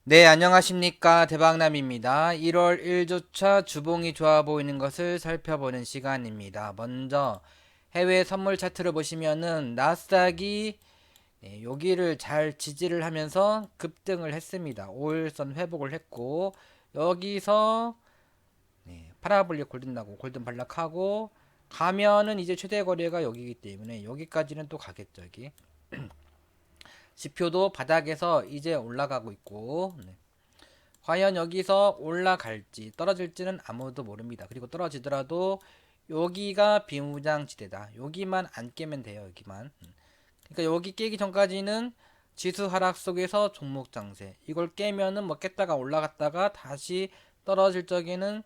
네, 안녕하십니까. 대박남입니다. 1월 1주차 주봉이 좋아 보이는 것을 살펴보는 시간입니다. 먼저 해외 선물 차트를 보시면은 나스닥이 여기를 잘 지지를 하면서 급등을 했습니다. 5일선 회복을 했고 여기서 파라볼릭 골든 나고 골든 발락하고 가면은 이제 최대 거래가 여기이기 때문에 여기까지는 또 가겠죠. 여기 지표도 바닥에서 이제 올라가고 있고 과연 여기서 올라갈지 떨어질지는 아무도 모릅니다. 그리고 떨어지더라도 여기가 비무장지대다. 여기만 안 깨면 돼요. 여기만. 그러니까 여기 깨기 전까지는 지수 하락 속에서 종목 장세. 이걸 깨면은 뭐 깼다가 올라갔다가 다시 떨어질 적에는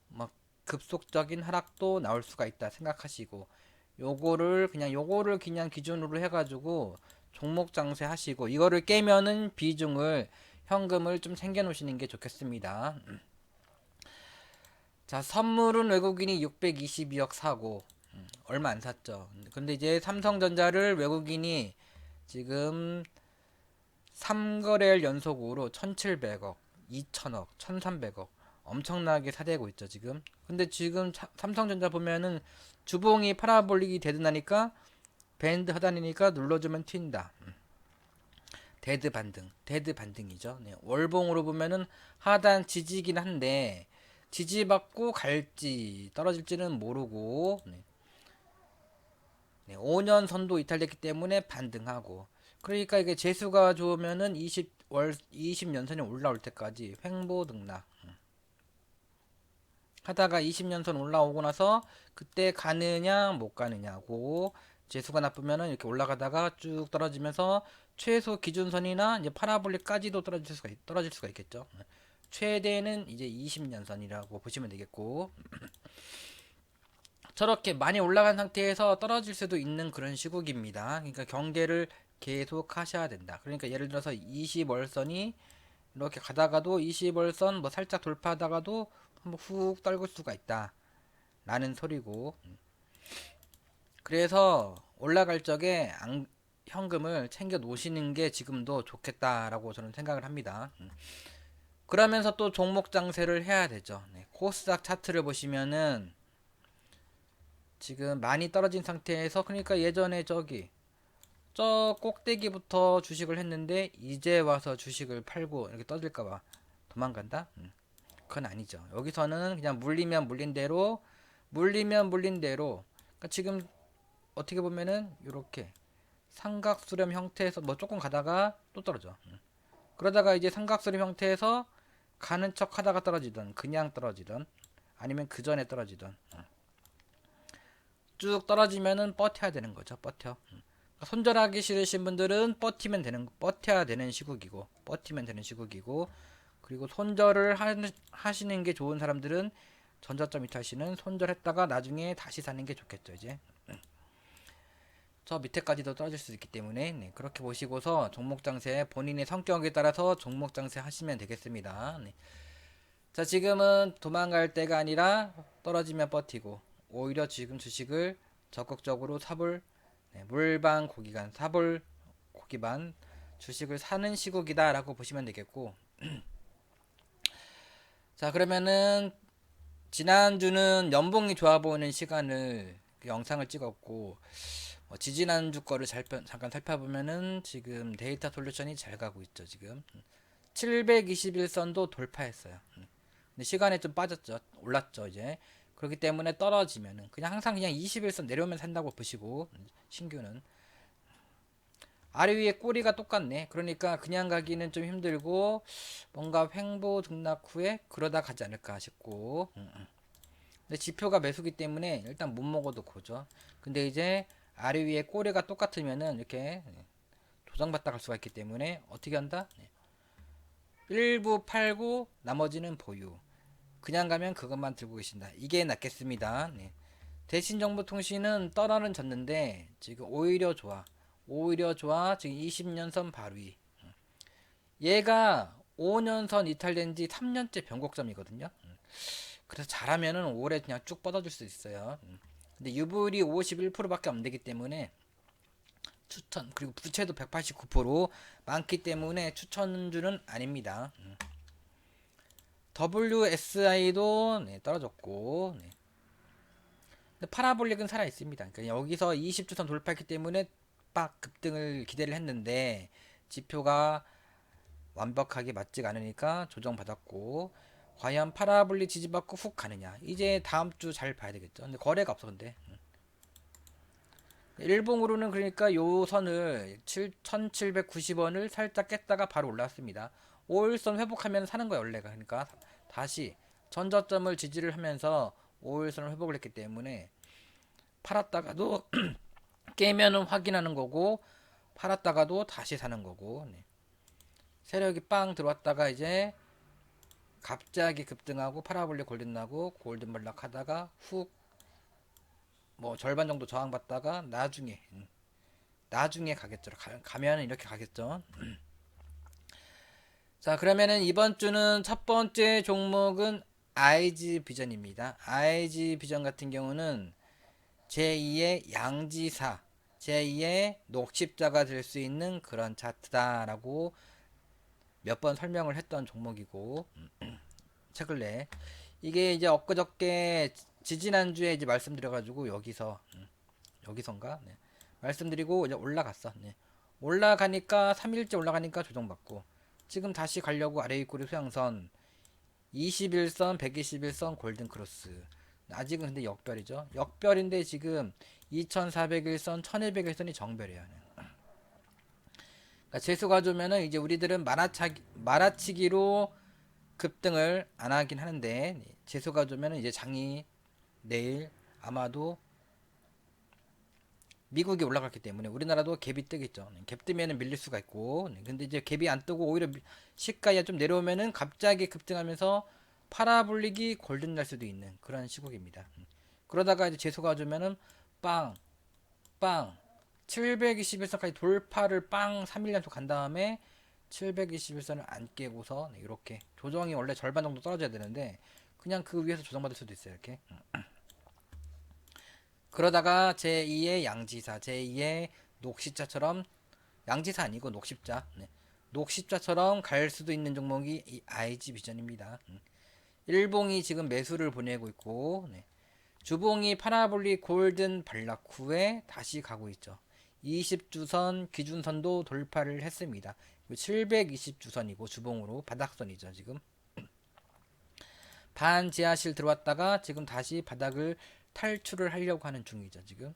막 급속적인 하락도 나올 수가 있다 생각하시고 요거를 그냥 기준으로 해가지고 종목 장세 하시고 이거를 깨면은 비중을 현금을 좀 챙겨 놓으시는 게 좋겠습니다. 자, 선물은 외국인이 622억 사고 얼마 안 샀죠. 근데 이제 삼성전자를 외국인이 지금 3거래일 연속으로 1700억, 2000억, 1300억 엄청나게 사대고 있죠, 지금. 근데 지금 삼성전자 보면은 주봉이 파라볼릭이 되드나니까 밴드 하단이니까 눌러주면 튄다. 데드 반등이죠. 네, 월봉으로 보면은 하단 지지긴 한데 지지받고 갈지 떨어질지는 모르고 5년 선도 이탈됐기 때문에 반등하고 그러니까 이게 재수가 좋으면은 20년선이 올라올 때까지 횡보 등락 하다가 20년선 올라오고 나서 그때 가느냐 못 가느냐고 재수가 나쁘면은 이렇게 올라가다가 쭉 떨어지면서 최소 기준선이나 이제 파라볼릭까지도 떨어질 수가 있겠죠. 최대는 이제 20년선이라고 보시면 되겠고 저렇게 많이 올라간 상태에서 떨어질 수도 있는 그런 시국입니다. 그러니까 경계를 계속 하셔야 된다. 그러니까 예를 들어서 20월선이 이렇게 가다가도 20월선 뭐 살짝 돌파하다가도 한번 훅 떨굴 수가 있다. 라는 소리고. 그래서 올라갈 적에 현금을 챙겨 놓으시는 게 지금도 좋겠다라고 저는 생각을 합니다. 그러면서 또 종목 장세를 해야 되죠. 코스닥 차트를 보시면은 지금 많이 떨어진 상태에서 그러니까 예전에 저 꼭대기부터 주식을 했는데 이제 와서 주식을 팔고 이렇게 떠들까봐 도망간다? 그건 아니죠. 여기서는 그냥 물리면 물린 대로 그러니까 지금 어떻게 보면은 이렇게 삼각수렴 형태에서 뭐 조금 가다가 또 떨어져. 그러다가 이제 삼각수렴 형태에서 가는 척 하다가 떨어지던 그냥 떨어지던 아니면 그 전에 떨어지던 쭉 떨어지면은 버텨야 되는 거죠. 손절하기 싫으신 분들은 버텨야 되는 시국이고 그리고 하시는 게 좋은 사람들은 전자점 이탈시는 손절했다가 나중에 다시 사는 게 좋겠죠. 이제 저 밑에까지도 떨어질 수 있기 때문에 그렇게 보시고서 종목 장세 본인의 성격에 따라서 종목 장세 하시면 되겠습니다. 자, 지금은 도망갈 때가 아니라 떨어지면 버티고 오히려 지금 주식을 적극적으로 물반 고기간 사볼 고기반 주식을 사는 시국이다라고 보시면 되겠고 자, 그러면은 지난주는 연봉이 좋아 보이는 시간을 그 영상을 찍었고 지지난주 거를 잠깐 살펴보면은 지금 데이터 솔루션이 잘 가고 있죠. 지금 721선도 돌파했어요. 근데 시간에 좀 빠졌죠. 올랐죠. 이제 그렇기 때문에 떨어지면은 그냥 항상 그냥 21선 내려오면 산다고 보시고 신규는 아래 위에 꼬리가 똑같네. 그러니까 그냥 가기는 좀 힘들고 뭔가 횡보 등락 후에 그러다 가지 않을까 싶고 근데 지표가 매수기 때문에 일단 못 먹어도 고죠. 근데 이제 아래 위에 꼬리가 똑같으면은 이렇게 조정받다 갈 수가 있기 때문에 어떻게 한다? 일부 팔고 나머지는 보유. 그냥 가면 그것만 들고 계신다. 이게 낫겠습니다. 대신 정보통신은 떨어는 졌는데 지금 오히려 좋아. 오히려 좋아. 지금 20년선 바로 위. 얘가 5년선 이탈된 지 3년째 변곡점이거든요. 그래서 잘하면은 올해 그냥 쭉 뻗어줄 수 있어요. 근데 유불이 51%밖에 안 되기 때문에 추천. 그리고 부채도 189% 많기 때문에 추천주는 아닙니다. WSI도 네, 떨어졌고, 네. 근데 파라볼릭은 살아 있습니다. 그러니까 여기서 20주선 돌파했기 때문에 빡 급등을 기대를 했는데 지표가 완벽하게 맞지가 않으니까 조정받았고, 과연 파라볼릭 지지받고 훅 가느냐, 이제 다음 주 잘 봐야 되겠죠. 근데 거래가 없어. 근데 일봉으로는 그러니까 요 선을 1790원을 살짝 깼다가 바로 올라왔습니다. 5일선 회복하면 사는 거예요 원래가. 그러니까 다시 전저점을 지지를 하면서 5일선을 회복을 했기 때문에 팔았다가도 깨면은 확인하는 거고, 팔았다가도 다시 사는 거고. 네. 세력이 빵 들어왔다가 이제 갑자기 급등하고 파라볼릭 골든 나고 골든 발락 하다가 훅 뭐 절반 정도 저항받다가 나중에 가겠죠. 가면은 이렇게 가겠죠. 자, 그러면은 이번 주는 첫 번째 종목은 IG 비전입니다. IG 비전 같은 경우는 제2의 양지사, 제2의 녹십자가 될 수 있는 그런 차트다라고 몇 번 설명을 했던 종목이고, 책을 내. 이게 이제 엊그저께 지지난주에 이제 말씀드려가지고 여기선가 네. 말씀드리고 이제 올라갔어. 네. 올라가니까 3일째 올라가니까 조정받고, 지금 다시 가려고 아래 윗꼬리 수양선 21선 121선 골든크로스. 아직은 근데 역별이죠. 역별인데 지금 2401선 1201선이 정별이야. 그러니까 재수가 좋으면은 이제 우리들은 말아치기로 급등을 안 하긴 하는데, 재수가 좋으면은 이제 장이 내일 아마도 미국이 올라갔기 때문에 우리나라도 갭이 뜨겠죠. 갭 뜨면은 밀릴 수가 있고, 근데 이제 갭이 안 뜨고 오히려 시가가 좀 내려오면은 갑자기 급등하면서 파라볼릭이 골든 날 수도 있는 그런 시국입니다. 그러다가 이제 재수가 주면은 빵, 빵, 721선까지 돌파를 빵 3일 연속 간 다음에 721선을 안 깨고서 이렇게 조정이 원래 절반 정도 떨어져야 되는데 그냥 그 위에서 조정받을 수도 있어요. 이렇게. 그러다가 제2의 양지사, 제2의 녹십자처럼, 양지사 아니고 녹십자, 네. 녹십자처럼 갈 수도 있는 종목이 이 IG 비전입니다. 일봉이 지금 매수를 보내고 있고, 네. 주봉이 파라볼릭 골든 발락 후에 다시 가고 있죠. 20주선 기준선도 돌파를 했습니다. 720주선이고 주봉으로 바닥선이죠. 지금 반지하실 들어왔다가 지금 다시 바닥을 탈출을 하려고 하는 중이죠. 지금.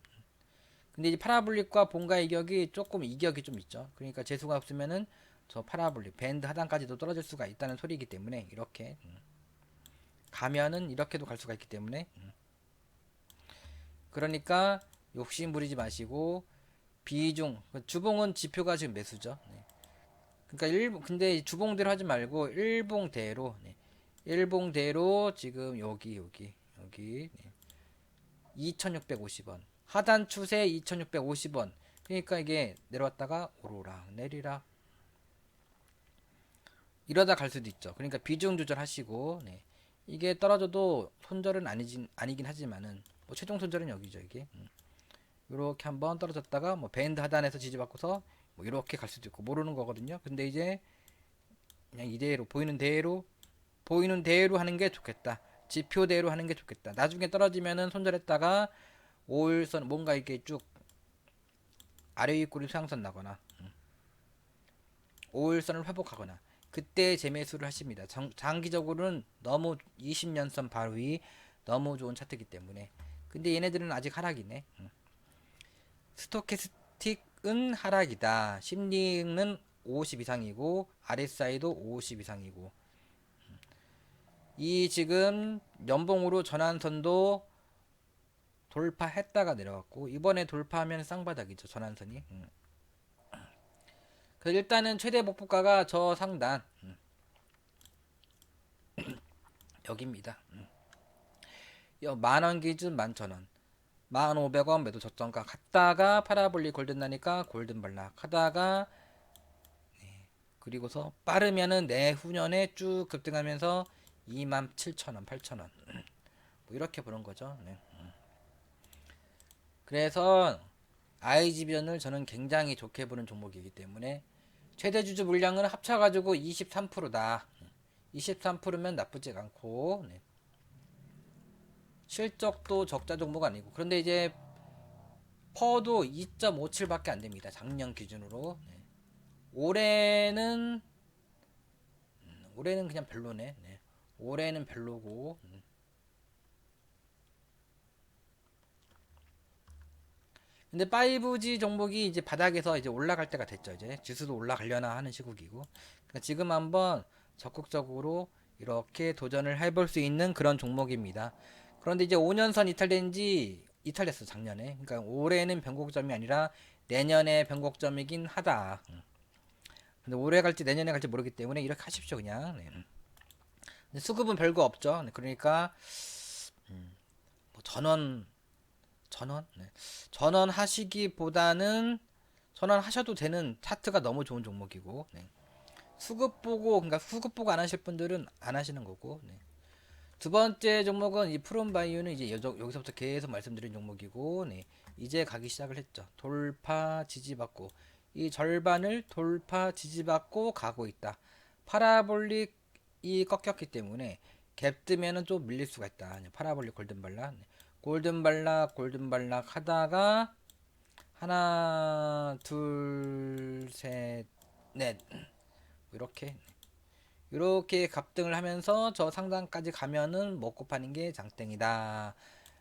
근데 이제 파라볼릭과 본가 이격이 조금 이격이 좀 있죠. 그러니까 재수가 없으면은 저 파라볼릭 밴드 하단까지도 떨어질 수가 있다는 소리이기 때문에 이렇게 가면은 이렇게도 갈 수가 있기 때문에 그러니까 욕심 부리지 마시고 비중, 주봉은 지표가 지금 매수죠. 네. 그러니까 근데 주봉대로 하지 말고 일봉대로, 네. 일봉대로 지금 여기 네. 2650원 하단 추세 2650원. 그러니까 이게 내려왔다가 오르락 내리락 이러다 갈 수도 있죠. 그러니까 비중 조절하시고, 네. 이게 떨어져도 손절은 아니긴 하지만은 뭐 최종 손절은 여기죠. 이게 이렇게 한번 떨어졌다가 뭐 밴드 하단에서 지지받고서 뭐 이렇게 갈 수도 있고 모르는 거거든요. 근데 이제 그냥 이대로 보이는 대로 하는 게 좋겠다. 지표대로 하는 게 좋겠다. 나중에 떨어지면은 손절했다가 5일선 뭔가 이렇게 쭉 아래 윗꼬리 수양선 나거나 5일선을 회복하거나 그때 재매수를 하십니다. 장기적으로는 너무 20년선 바로 위 너무 좋은 차트이기 때문에. 근데 얘네들은 아직 하락이네. 스토캐스틱은 하락이다. 심리는 50 이상이고 RSI도 50 이상이고, 이 지금 연봉으로 전환선도 돌파했다가 내려갔고 이번에 돌파하면 쌍바닥이죠. 전환선이. 그래서 일단은 최대 목표가가 저 상단 여기입니다. 만원 기준 11,000원, 1,500원 매도 저점가 갔다가 파라볼릭 골든 나니까 골든 발락 하다가, 그리고서 빠르면은 내후년에 쭉 급등하면서 27,000원 8,000원 뭐 이렇게 보는 거죠. 네. 그래서 IG변을 저는 굉장히 좋게 보는 종목이기 때문에 최대 주주 물량은 합쳐가지고 23%다. 23%면 나쁘지 않고 네. 실적도 적자 종목 아니고 그런데 이제 퍼도 2.57밖에 안 됩니다. 작년 기준으로. 네. 올해는 올해는 그냥 별로네. 네. 올해는 별로고. 근데 5G 종목이 이제 바닥에서 이제 올라갈 때가 됐죠. 이제 지수도 올라가려나 하는 시국이고. 그러니까 지금 한번 적극적으로 이렇게 도전을 해볼 수 있는 그런 종목입니다. 그런데 이제 5년선 이탈됐어 작년에. 그러니까 올해는 변곡점이 아니라 내년에 변곡점이긴 하다. 근데 올해 갈지 내년에 갈지 모르기 때문에 이렇게 하십시오 그냥. 네. 근데 수급은 별거 없죠. 네, 그러니까 뭐 전원 네. 전원 하시기보다는 전원 하셔도 되는 차트가 너무 좋은 종목이고 네. 수급 보고 그러니까 수급 보고 안 하실 분들은 안 하시는 거고 네. 두 번째 종목은 이 푸른바이오는 이제 여기서부터 계속 말씀드린 종목이고 네. 이제 가기 시작을 했죠. 돌파 지지받고 이 절반을 돌파 지지받고 가고 있다. 파라볼릭이 꺾였기 때문에 갭 뜨면은 좀 밀릴 수가 있다. 파라볼릭 골든발락 골든발락 하다가 하나 둘 셋 넷 이렇게 갑등을 하면서 저 상단까지 가면은 먹고 파는 게 장땡이다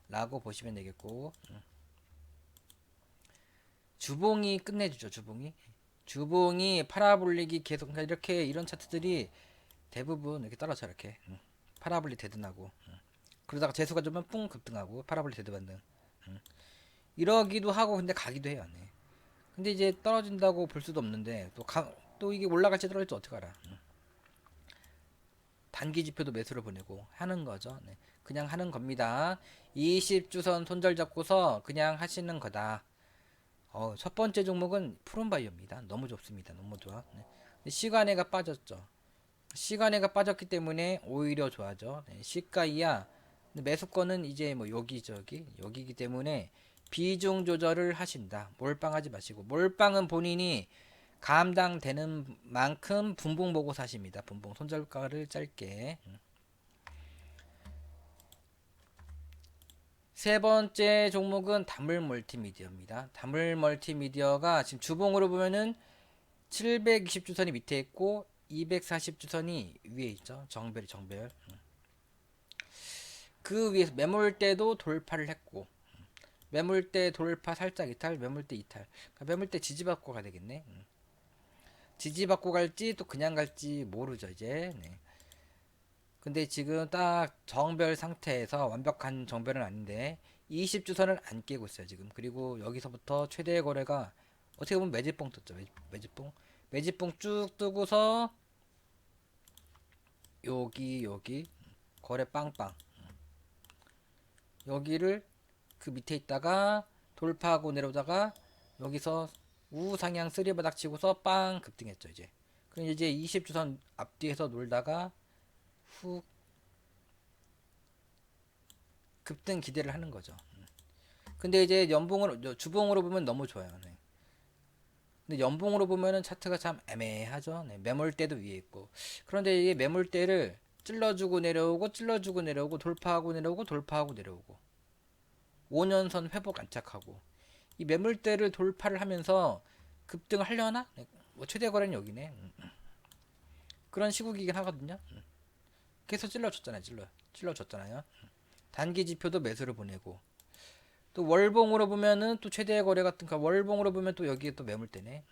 라고 보시면 되겠고 주봉이 끝내주죠. 주봉이 파라볼릭이 계속 그러니까 이렇게 이런 차트들이 대부분 이렇게 떨어져 이렇게 파라볼릭 대등하고 그러다가 재수가 좀면 뿡 급등하고 파라볼릭 대등 반등 이러기도 하고 근데 가기도 해요. 네. 근데 이제 떨어진다고 볼 수도 없는데 또 이게 올라갈지 떨어질지 어떻게 알아. 단기 지표도 매수를 보내고 하는 거죠. 네. 그냥 하는 겁니다. 20주선 손절 잡고서 그냥 하시는 거다. 첫 번째 종목은 푸른바이오입니다. 너무 좋습니다. 너무 좋아. 네. 시간에가 빠졌죠. 시간에가 빠졌기 때문에 오히려 좋아져. 네. 시가 이하. 매수권은 이제 뭐 여기기 때문에 비중 조절을 하신다. 몰빵하지 마시고 몰빵은 본인이 감당되는 만큼 분봉 보고 사십니다. 분봉 손절가를 짧게. 세 번째 종목은 다물 멀티미디어입니다. 다물 멀티미디어가 지금 주봉으로 보면은 720주선이 밑에 있고 240주선이 위에 있죠. 정별. 그 위에서 매물대도 돌파를 했고 매물대 돌파 살짝 이탈, 매물대 이탈. 그러니까 매물대 지지받고 가야 되겠네. 지지받고 갈지 또 그냥 갈지 모르죠 이제. 네. 근데 지금 딱 정별 상태에서 완벽한 정별은 아닌데 20주선을 안 깨고 있어요 지금. 그리고 여기서부터 최대 거래가 어떻게 보면 매집봉 떴죠. 매집봉 쭉 뜨고서 여기 거래 빵빵 여기를 그 밑에 있다가 돌파하고 내려오다가 여기서 우상향 쓰리바닥 치고서 빵 급등했죠 이제. 그럼 이제 20주선 앞뒤에서 놀다가 훅 급등 기대를 하는 거죠. 근데 이제 주봉으로 보면 너무 좋아요. 네. 근데 연봉으로 보면은 차트가 참 애매하죠. 네. 매물대도 위에 있고. 그런데 이게 매물대를 찔러주고 내려오고 돌파하고 내려오고 5년선 회복 안착하고 이 매물대를 돌파를 하면서 급등을 하려나? 네. 뭐 최대 거래는 여기네. 그런 시국이긴 하거든요. 계속 찔러줬잖아요. 단기 지표도 매수를 보내고 또 월봉으로 보면은 또 최대 거래 같은 거 월봉으로 보면 또 여기에 또 매물대네.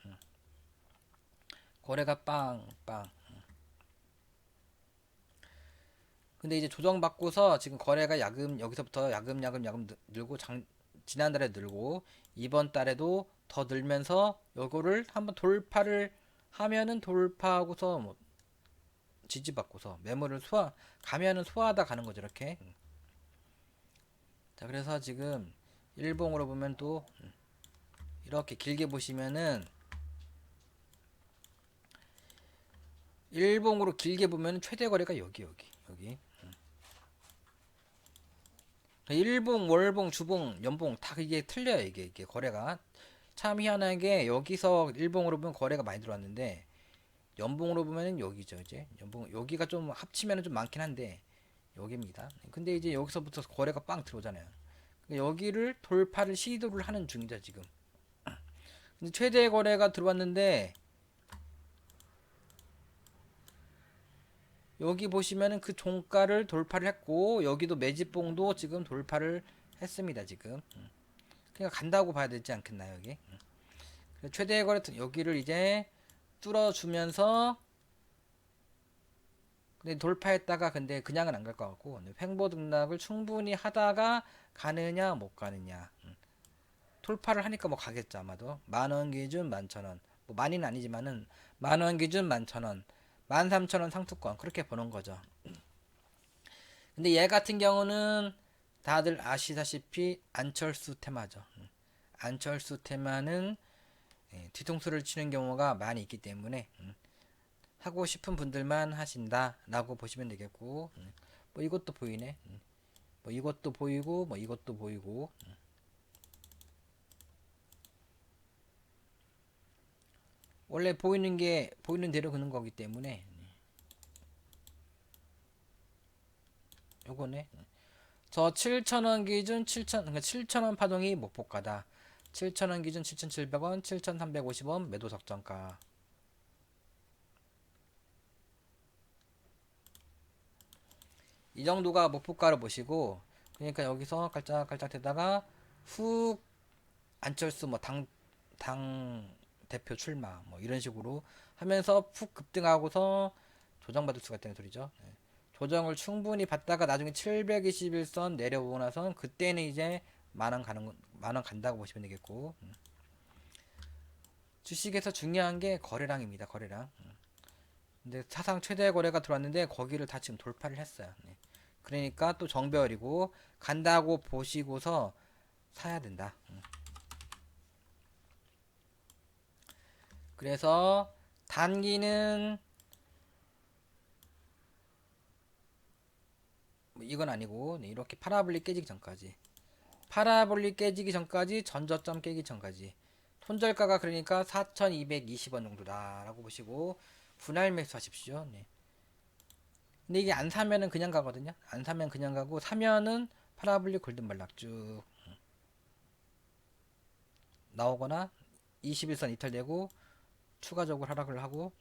거래가 빵빵. 근데 이제 조정받고서 지금 거래가 여기서부터 야금 늘고 지난달에 늘고 이번 달에도 더 늘면서 요거를 한번 돌파를 하면은 돌파하고서 뭐 지지받고서 매물을 가면은 소화하다 가는 거죠 이렇게. 자 그래서 지금 일봉으로 보면 또 이렇게 길게 보시면은 일봉으로 길게 보면 최대 거래가 여기. 일봉, 월봉, 주봉, 연봉 다 이게 틀려요 이게 거래가. 참 희한하게 여기서 일봉으로 보면 거래가 많이 들어왔는데 연봉으로 보면은 여기죠. 이제 연봉 여기가 좀 합치면은 좀 많긴 한데 여기입니다. 근데 이제 여기서부터 거래가 빵 들어오잖아요. 여기를 돌파를 시도를 하는 중이죠 지금. 근데 최대 거래가 들어왔는데 여기 보시면은 그 종가를 돌파를 했고 여기도 매집봉도 지금 돌파를 했습니다 지금. 그러니까 간다고 봐야 되지 않겠나요 여기. 최대 거래 여기를 이제 뚫어주면서 근데 돌파했다가 근데 그냥은 안 갈 것 같고 횡보 등락을 충분히 하다가 가느냐 못 가느냐. 돌파를 하니까 뭐 가겠죠 아마도. 만원 기준 11,000원 뭐 많이는 아니지만은 만원 기준 11,000원 13,000원 상투권 그렇게 보는 거죠. 근데 얘 같은 경우는 다들 아시다시피 안철수 테마죠. 안철수 테마는 뒤통수를 치는 경우가 많이 있기 때문에 하고 싶은 분들만 하신다라고 보시면 되겠고 뭐 이것도 보이네. 뭐 이것도 보이고 뭐 이것도 보이고 원래 보이는 게 보이는 대로 그는 거기 때문에 요거네. 저 7,000원 기준 7,000 그러니까 7,000원 파동이 목표가다. 7,000원 기준 7,700원, 7,350원 매도 적정가. 이 정도가 목표가를 보시고 그러니까 여기서 깔짝깔짝 되다가 훅 안철수 뭐 당 대표 출마 뭐 이런 식으로 하면서 푹 급등하고서 조정받을 수가 있다는 소리죠. 조정을 충분히 받다가 나중에 721선 내려오고 나선 그때는 이제 만원 간다고 보시면 되겠고 주식에서 중요한 게 거래량입니다. 거래량. 근데 사상 최대 거래가 들어왔는데 거기를 다 지금 돌파를 했어요. 그러니까 또 정배열이고 간다고 보시고서 사야 된다. 그래서 단기는 뭐 이건 아니고 이렇게 파라볼릭 깨지기 전까지 파라볼릭 깨지기 전까지 전저점 깨기 전까지 손절가가 그러니까 4,220원 정도다라고 보시고 분할 매수 하십시오. 네. 근데 이게 안 사면은 그냥 가거든요. 안 사면 그냥 가고 사면은 파라볼릭 골든발락 쭉 나오거나 21선 이탈되고 추가적으로 하락을 하고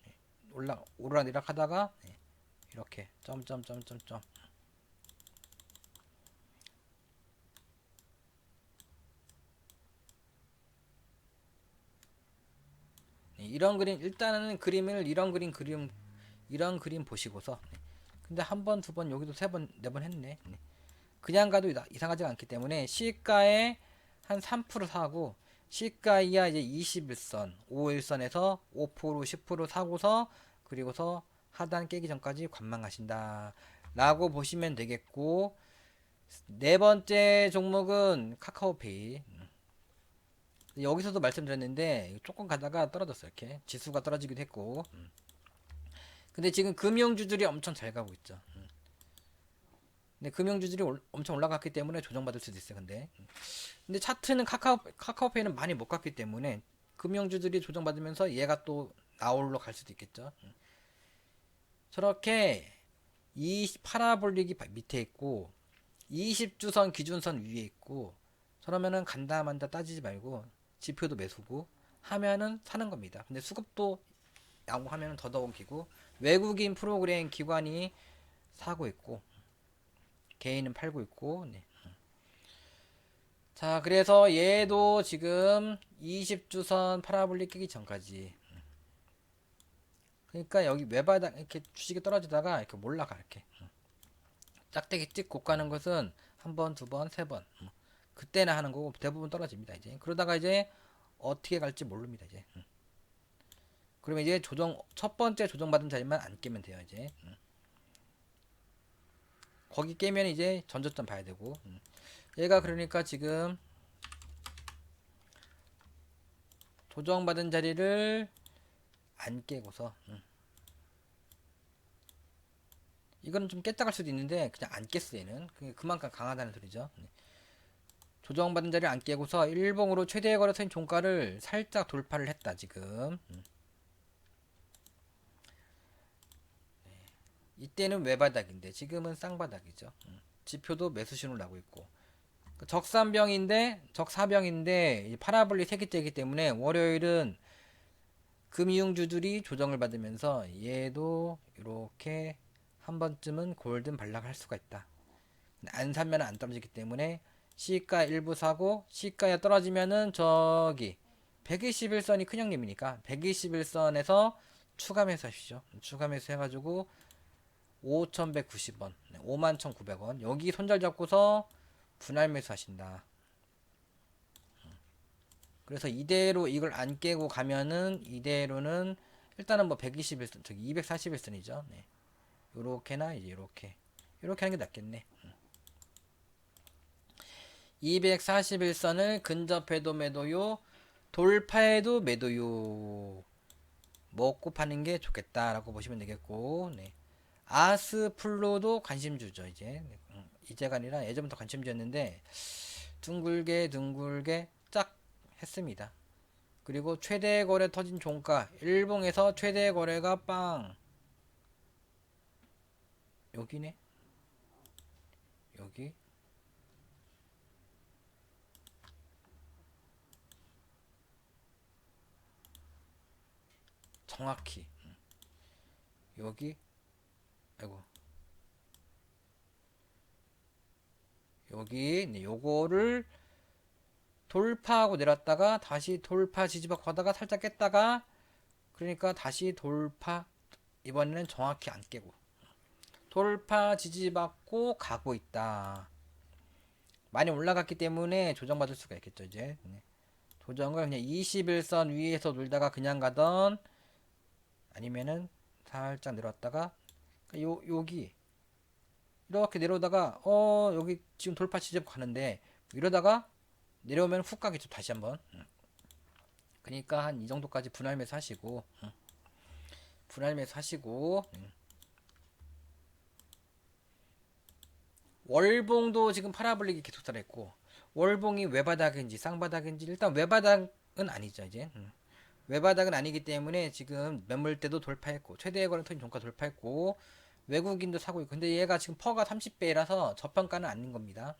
오르락내리락 하다가 이렇게 점점점점점 이런 그림 일단은 그림을 이런 그림 보시고서 근데 한 번, 두 번, 여기도 세 번, 네 번 했네. 그냥 가도 이상하지가 않기 때문에 시가에 한 3% 사고 시가 이하 이제 21선, 5일선에서 5%, 10% 사고서 그리고서 하단 깨기 전까지 관망하신다. 라고 보시면 되겠고 네 번째 종목은 카카오페이. 여기서도 말씀드렸는데 조금 가다가 떨어졌어요. 이렇게 지수가 떨어지기도 했고 근데 지금 금융주들이 엄청 잘 가고 있죠. 근데 금융주들이 엄청 올라갔기 때문에 조정받을 수도 있어요. 근데 차트는 카카오페이는 많이 못 갔기 때문에 금융주들이 조정받으면서 얘가 또 나올로 갈 수도 있겠죠. 저렇게 이 파라볼릭이 밑에 있고 20주선 기준선 위에 있고 저러면은 간다 만다 따지지 말고 지표도 매수고 하면은 사는 겁니다. 근데 수급도 양호하면은 더더욱이고 외국인 프로그램 기관이 사고 있고 개인은 팔고 있고 네. 자 그래서 얘도 지금 20주선 파라볼릭 끼기 전까지 그러니까 여기 외바닥 이렇게 주식이 떨어지다가 이렇게 몰라가 이렇게 짝대기 찍고 가는 것은 한 번, 두 번, 세 번 그때나 하는 거고 대부분 떨어집니다 이제 그러다가 이제 어떻게 갈지 모릅니다 이제 그러면 이제 첫 번째 조정받은 자리만 안 깨면 돼요 이제 거기 깨면 이제 전저점 봐야 되고 얘가 그러니까 지금 조정받은 자리를 안 깨고서 이거는 좀 깼다 갈 수도 있는데 그냥 안 깼어 얘는 그만큼 강하다는 소리죠. 조정받은 자리를 안 깨고서 일봉으로 최대 거래소인 종가를 살짝 돌파를 했다 지금. 이때는 외바닥인데 지금은 쌍바닥이죠. 지표도 매수 신호를 나고 있고 적삼병인데 적사병인데 파라볼리 세기째이기 때문에 월요일은 금융주들이 조정을 받으면서 얘도 이렇게 한 번쯤은 골든 반락할 수가 있다. 안 사면 안 떨어지기 때문에 시가 일부 사고 시가에 떨어지면은 저기 121선이 큰형님이니까 121선에서 추가 매수하시죠. 추가 매수 해가지고 5,190원 51,900원 여기 손절 잡고서 분할 매수 하신다. 그래서 이대로 이걸 안 깨고 가면은 이대로는 일단은 뭐 121선 저기 241선이죠. 네. 요렇게나 이제 요렇게 하는 게 낫겠네. 241선을 근접해도 매도요, 돌파해도 매도요. 먹고 파는 게 좋겠다라고 보시면 되겠고, 네. 아스플로도 관심주죠, 이제. 이제가 아니라 예전부터 관심주였는데, 둥글게 짝 했습니다. 그리고 최대 거래 터진 종가, 일봉에서 최대 거래가 빵. 여기네. 여기. 정확히. 여기. 아이고. 여기 네, 요거를 돌파하고 내렸다가 다시 돌파 지지받고 가다가 살짝 깼다가 그러니까 다시 돌파 이번에는 정확히 안 깨고 돌파 지지받고 가고 있다. 많이 올라갔기 때문에 조정받을 수가 있겠죠 이제. 네. 조정을 그냥 21선 위에서 놀다가 그냥 가던 아니면은 살짝 내려왔다가 여기 이렇게 내려오다가 여기 지금 돌파 지지받고 가는데 이러다가 내려오면 훅 가겠죠 다시 한번. 그러니까 한 이 정도까지 분할 매수 하시고 분할 매수 하시고 월봉도 지금 팔아불리기 계속 살아있고 월봉이 외바닥인지 쌍바닥인지 일단 외바닥은 아니죠 이제. 외바닥은 아니기 때문에 지금 매물대도 돌파했고 최대의 거래 터진 종가 돌파했고 외국인도 사고 있고 근데 얘가 지금 퍼가 30배라서 저평가는 아닌 겁니다.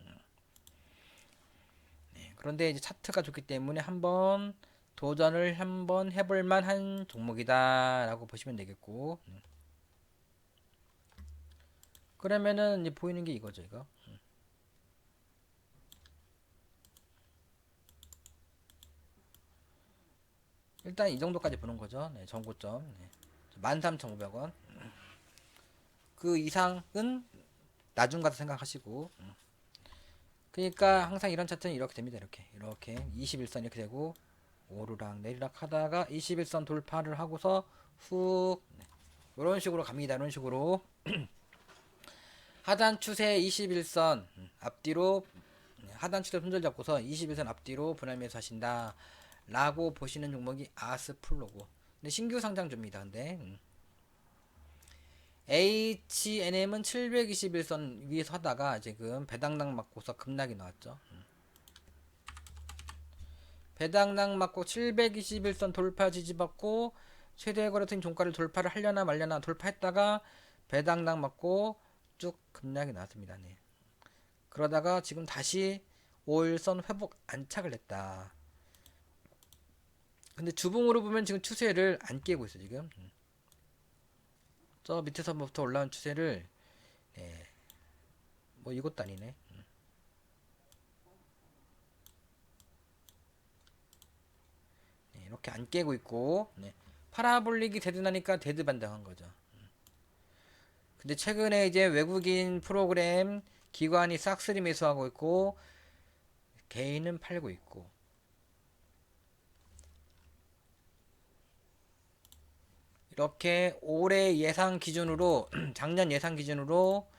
네, 그런데 이제 차트가 좋기 때문에 한번 도전을 한번 해볼 만한 종목이다 라고 보시면 되겠고 그러면은 이제 보이는 게 이거죠 이거. 일단 이 정도까지 보는 거죠. 네, 정고점. 네. 13,500원. 그 이상은 나중 가서 생각하시고. 그러니까 항상 이런 차트는 이렇게 됩니다. 이렇게 21선 이렇게 되고 오르락 내리락 하다가 21선 돌파를 하고서 훅 네. 이런 식으로 갑니다. 이런 식으로 하단 추세 21선 앞뒤로 하단 추세 손절 잡고서 21선 앞뒤로 분할 매수하신다 라고 보시는 종목이 아스플로고 근데 신규 상장주입니다. 근데 H&M은 721선 위에서 하다가 지금 배당락 맞고서 급락이 나왔죠. 배당락 맞고 721선 돌파 지지받고 최대 거래된 종가를 돌파를 하려나 말려나 돌파했다가 배당락 맞고 쭉 급락이 나왔습니다. 네. 그러다가 지금 다시 5일선 회복 안착을 했다. 근데 주봉으로 보면 지금 추세를 안 깨고 있어 지금. 저 밑에서부터 올라온 추세를 네. 뭐 이것도 아니네. 네, 이렇게 안 깨고 있고 네. 파라볼릭이 대든하니까 데드 반등한 거죠. 근데 최근에 이제 외국인 프로그램 기관이 싹쓸이 매수하고 있고 개인은 팔고 있고 이렇게 올해 예상 기준으로 작년 예상 기준으로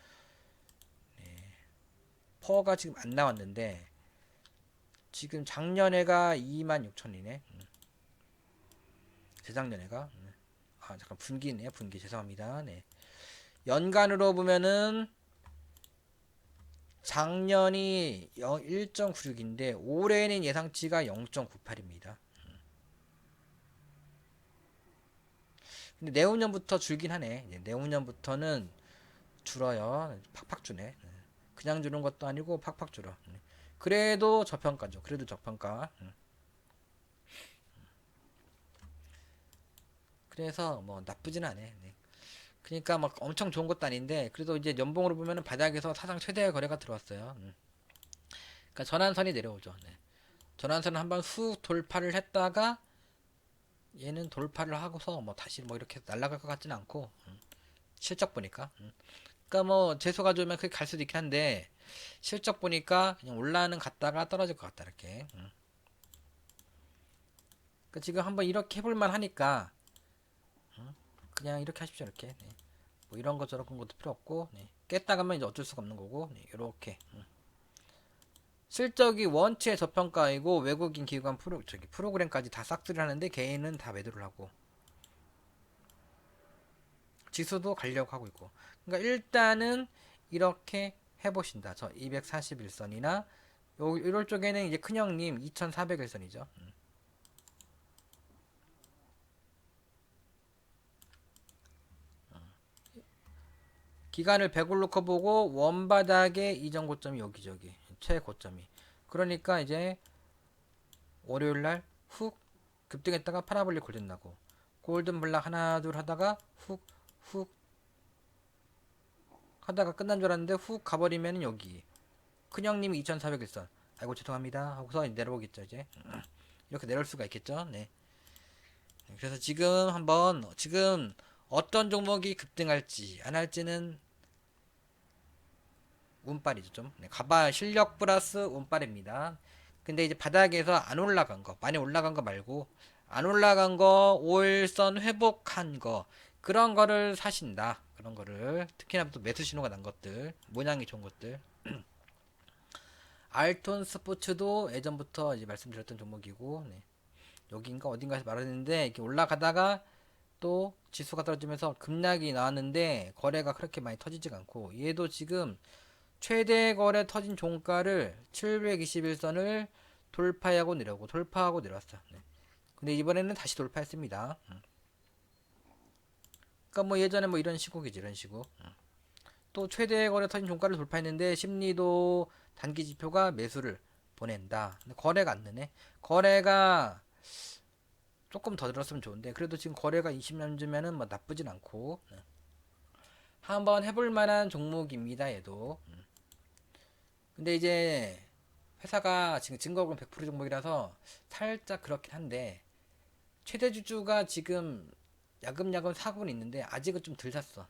퍼가 지금 안 나왔는데 지금 작년에가 26,000이네. 재작년에가 잠깐 분기네요. 분기 죄송합니다. 네. 연간으로 보면은 작년이 1.96인데 올해는 예상치가 0.98입니다. 근데 내후년부터 줄긴 하네. 내후년부터는 줄어요. 팍팍 주네. 그냥 주는 것도 아니고 팍팍 줄어. 그래도 저평가죠. 그래도 저평가. 그래서 뭐 나쁘진 않네. 그러니까 막 엄청 좋은 것도 아닌데 그래도 이제 연봉으로 보면은 바닥에서 사상 최대의 거래가 들어왔어요. 그러니까 전환선이 내려오죠. 전환선을 한번 후 돌파를 했다가 얘는 돌파를 하고서 뭐 다시 뭐 이렇게 날아갈 것 같지는 않고 실적 보니까 그러니까 뭐 재수가 좋으면 그게 갈 수도 있긴 한데 실적 보니까 그냥 올라는 갔다가 떨어질 것 같다 이렇게. 그러니까 지금 한번 이렇게 해볼만 하니까 그냥 이렇게 하십시오 이렇게. 뭐 이런 거 저런 것도 필요 없고 깼다 가면 이제 어쩔 수가 없는 거고 이렇게. 실적이 원체 저평가이고 외국인 기관 프로그램까지 다 싹쓸이 하는데 개인은 다 매도를 하고 지수도 가려고 하고 있고. 그러니까 일단은 이렇게 해보신다. 저 241선이나 요 이럴 쪽에는 이제 큰형님 2401선이죠. 기간을 100을 놓고 보고 원바닥의 이전 고점이 여기저기 최고점이. 그러니까 이제 월요일날 훅 급등했다가 파라볼릭 골든 나고 골든 블락 하나 둘 하다가 훅 하다가 끝난 줄 알았는데 훅 가버리면 여기 큰형님이 2401선 아이고 죄송합니다 하고서 내려오겠죠 이제. 이렇게 내려올 수가 있겠죠. 네. 그래서 지금 한번 지금 어떤 종목이 급등할지 안 할지는 운빨이죠 좀. 네, 가봐 실력 플러스 운빨입니다. 근데 이제 바닥에서 안 올라간 거 많이 올라간 거 말고 안 올라간 거 5일선 회복한 거 그런 거를 사신다. 그런 거를 특히나 또 매수 신호가 난 것들 모양이 좋은 것들. 알톤 스포츠도 예전부터 이제 말씀드렸던 종목이고 여기인가 어딘가에서 말했는데 이렇게 올라가다가 또 지수가 떨어지면서 급락이 나왔는데 거래가 그렇게 많이 터지지가 않고 얘도 지금 최대 거래 터진 종가를 721선을 돌파하고 내려오고 돌파하고 내려왔어. 근데 이번에는 다시 돌파했습니다. 그러니까 뭐 예전에 뭐 이런 시국이지 이런 시국. 또 최대 거래 터진 종가를 돌파했는데 심리도 단기 지표가 매수를 보낸다. 근데 거래가 안 되네. 거래가 조금 더 들었으면 좋은데 그래도 지금 거래가 20년쯤면은 뭐 나쁘진 않고 한번 해볼 만한 종목입니다 얘도. 근데 이제 회사가 지금 증거금 100% 종목이라서 살짝 그렇긴 한데 최대 주주가 지금 야금야금 사고는 있는데 아직은 좀 덜 샀어.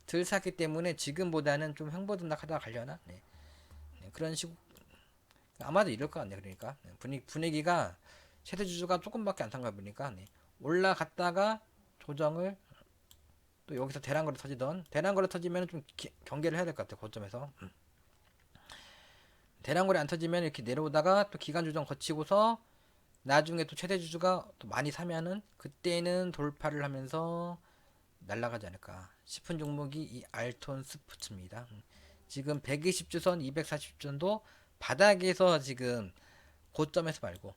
덜 샀기 때문에 지금보다는 좀 횡보등락하다가 가려나? 그런 식으로 아마도 이럴 것 같네. 그러니까 분위기가 최대 주주가 조금밖에 안 산가 보니까 올라갔다가 조정을 또 여기서 대량거래 터지던 대량거래 터지면 좀 경계를 해야 될 것 같아. 고점에서 대량거래 안 터지면 이렇게 내려오다가 또 기간 조정 거치고서 나중에 또 최대 주주가 또 많이 사면은 그때는 돌파를 하면서 날아가지 않을까 싶은 종목이 이 알톤 스포츠입니다. 지금 120주선, 240주선도 바닥에서 지금 고점에서 말고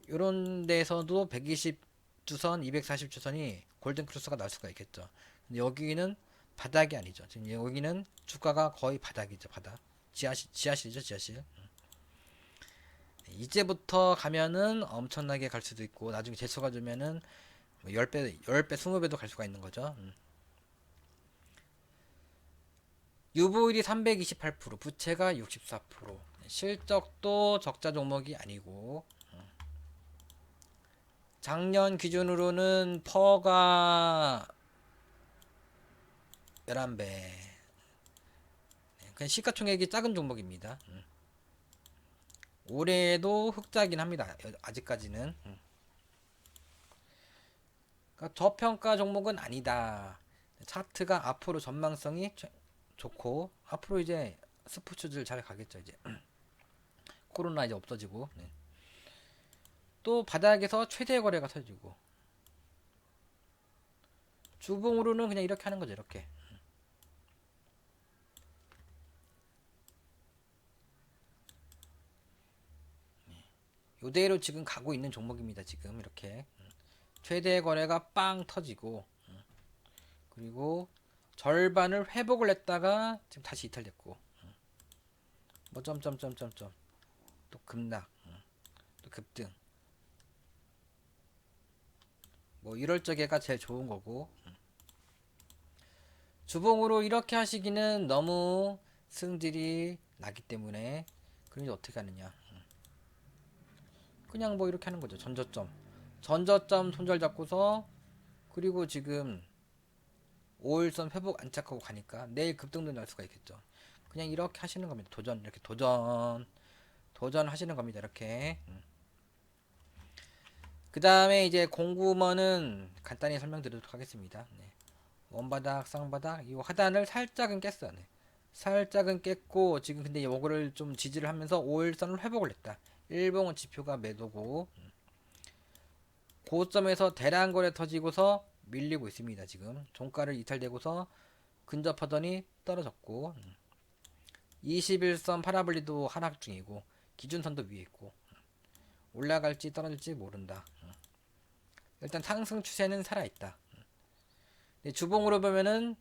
이런 데서도 120주선, 240주선이 골든 크로스가 나올 수가 있겠죠. 근데 여기는 바닥이 아니죠. 지금 여기는 주가가 거의 바닥이죠. 바닥. 지하실이죠. 지하실. 이제부터 가면은 엄청나게 갈 수도 있고 나중에 재수가 주면은 뭐 10배, 10배, 20배도 갈 수가 있는 거죠. 유보율이 328%, 부채가 64%. 실적도 적자 종목이 아니고 작년 기준으로는 퍼가 11배. 그냥 시가총액이 작은 종목입니다. 올해도 흑자긴 합니다. 아직까지는. 그러니까 저평가 종목은 아니다. 차트가 앞으로 전망성이 좋고 앞으로 이제 스포츠들 잘 가겠죠. 이제 코로나 이제 없어지고 또 바닥에서 최대 거래가 터지고 주봉으로는 그냥 이렇게 하는 거죠. 이렇게 요대로 지금 가고 있는 종목입니다. 지금 이렇게 최대 거래가 빵 터지고 그리고 절반을 회복을 했다가 지금 다시 이탈됐고 뭐 점점점점점 또 급락 또 급등 뭐 이럴 적에가 제일 좋은 거고 주봉으로 이렇게 하시기는 너무 승질이 나기 때문에 그러니 어떻게 하느냐 그냥 뭐 이렇게 하는 거죠. 전저점 손절 잡고서 그리고 지금 5일선 회복 안착하고 가니까 내일 급등도 날 수가 있겠죠. 그냥 이렇게 하시는 겁니다. 이렇게 도전 하시는 겁니다. 이렇게 그 다음에 이제 공구먼은 간단히 설명드리도록 하겠습니다. 네. 원바닥 쌍바닥 이 하단을 살짝은 깼어요. 네. 살짝은 깼고 지금 근데 요거를 좀 지지를 하면서 5일선을 회복을 했다. 일봉은 지표가 매도고 고점에서 대량 거래 터지고서 밀리고 있습니다. 지금 종가를 이탈되고서 근접하더니 떨어졌고 21선 파라블리도 하락 중이고 기준선도 위에 있고 올라갈지 떨어질지 모른다. 일단 상승 추세는 살아있다. 주봉으로 보면은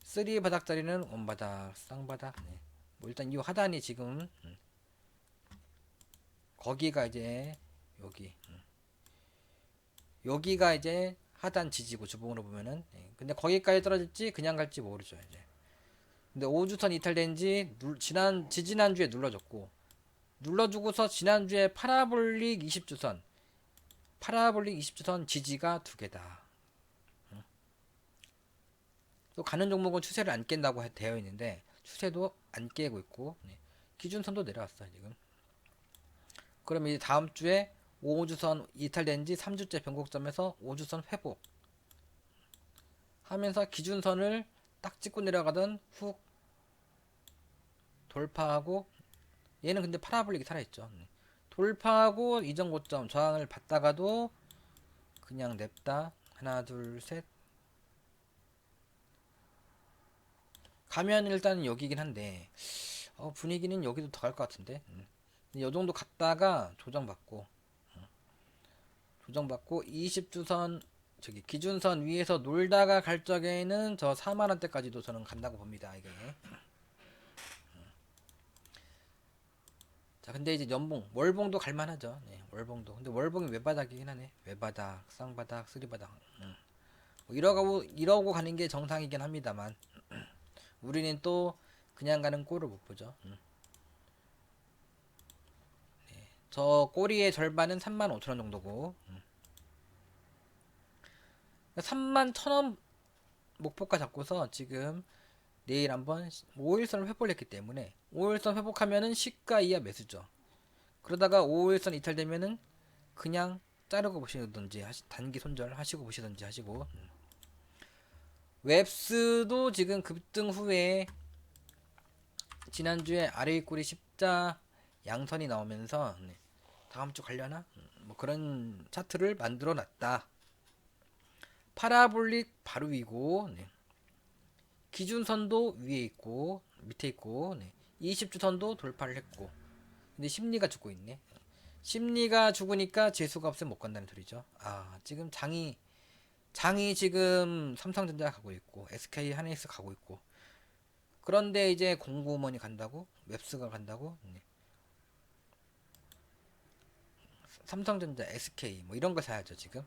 3 바닥짜리는 원바닥 쌍바닥 뭐 일단 이 하단이 지금 거기가 이제 여기가 이제 하단 지지고 주봉으로 보면은 근데 거기까지 떨어질지 그냥 갈지 모르죠 이제. 근데 5주선 이탈된지 지지난주에 눌러줬고 눌러주고서 지난주에 파라볼릭 20주선 지지가 두 개다. 또 가는 종목은 추세를 안 깬다고 되어 있는데 추세도 안 깨고 있고 기준선도 내려왔어요 지금. 그러면 이제 다음 주에 5주선 이탈된 지 3주째 변곡점에서 5주선 회복 하면서 기준선을 딱 찍고 내려가던 훅 돌파하고 얘는 근데 파라볼릭이 살아있죠. 돌파하고 이전 고점 저항을 받다가도 그냥 냅다 하나 둘 셋 가면 일단 여기긴 한데 분위기는 여기도 더 갈 것 같은데 이 정도 갔다가 조정받고 20주선 저기 기준선 위에서 놀다가 갈 적에는 저 4만원대까지도 저는 간다고 봅니다. 이게 자 근데 이제 연봉 월봉도 갈만하죠. 월봉도 근데 월봉이 외바닥이긴 하네. 외바닥 쌍바닥 쓰리바닥 뭐 이러고 가는 게 정상이긴 합니다만 우리는 또 그냥 가는 꼴을 못 보죠. 저 꼬리의 절반은 35,000원 정도고 31,000원 목표가 잡고서 지금 내일 한번 5일선을 회복을 했기 때문에 5일선 회복하면은 시가 이하 매수죠. 그러다가 5일선 이탈되면은 그냥 자르고 보시든지 단기 손절 하시고 보시든지 하시고 웹스도 지금 급등 후에 지난주에 아래 윗꼬리 십자 양선이 나오면서 다음주 가려나? 뭐 그런 차트를 만들어 놨다. 파라볼릭 바로 위고 기준선도 위에 있고 밑에 있고 20주선도 돌파를 했고 근데 심리가 죽고 있네. 심리가 죽으니까 재수가 없으면 못 간다는 소리죠. 지금 장이 지금 삼성전자 가고 있고 SK 하이닉스 가고 있고 그런데 이제 공구먼이 간다고 웹스가 간다고 삼성전자 SK 뭐 이런 거 사야죠 지금.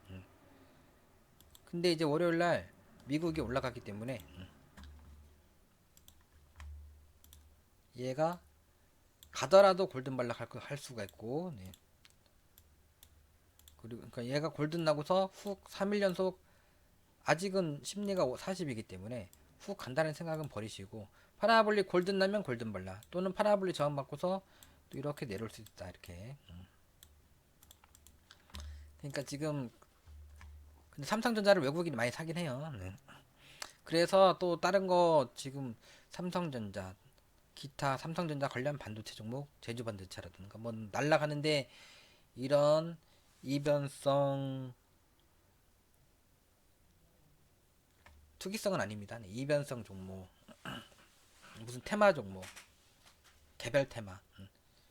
근데 이제 월요일날 미국이 올라가기 때문에 얘가 가더라도 골든 발락 할 수가 있고 그리고 그러니까 얘가 골든 나고서 훅 3일 연속 아직은 심리가 40이기 때문에 훅 간다는 생각은 버리시고 파라볼릭 골든 나면 골든 발락 또는 파라볼릭 저항 받고서 또 이렇게 내려올 수 있다 이렇게. 그러니까 지금 근데 삼성전자를 외국인이 많이 사긴 해요. 그래서 또 다른 거 지금 삼성전자 기타 삼성전자 관련 반도체 종목 제주반도체라든가 뭐 날라가는데 이런 이변성 투기성은 아닙니다. 이변성 종목 무슨 테마 종목 개별 테마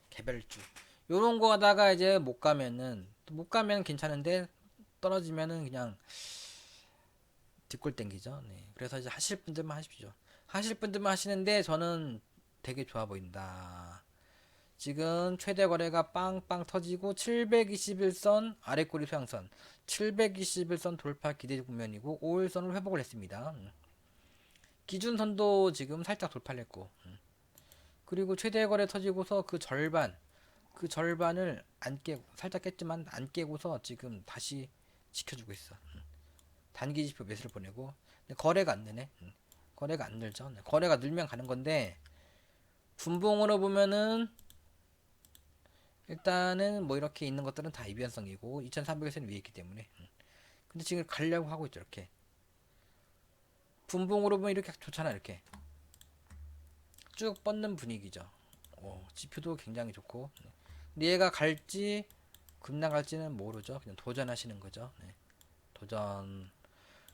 개별주 요런 거 하다가 이제 못 가면 괜찮은데 떨어지면은 그냥 뒷골 땡기죠. 네. 그래서 이제 하실 분들만 하십시오. 하실 분들만 하시는데 저는 되게 좋아 보인다. 지금 최대 거래가 빵빵 터지고 721선 아래 꼬리 소양선 721선 돌파 기대 국면이고 5일선을 회복을 했습니다. 기준선도 지금 살짝 돌파를 했고 그리고 최대 거래 터지고서 그 절반을 안 깨고 살짝 깼지만 안 깨고서 지금 다시 지켜주고 있어. 단기 지표 매수를 보내고 근데 거래가 안 되네. 거래가 안 늘죠. 거래가 늘면 가는 건데 분봉으로 보면은 일단은 뭐 이렇게 있는 것들은 다 이변성이고 2300에서는 위에 있기 때문에 근데 지금 가려고 하고 있죠. 이렇게 분봉으로 보면 이렇게 좋잖아. 이렇게 쭉 뻗는 분위기죠. 지표도 굉장히 좋고 근데 얘가 갈지 급락할지는 모르죠. 그냥 도전하시는 거죠. 네.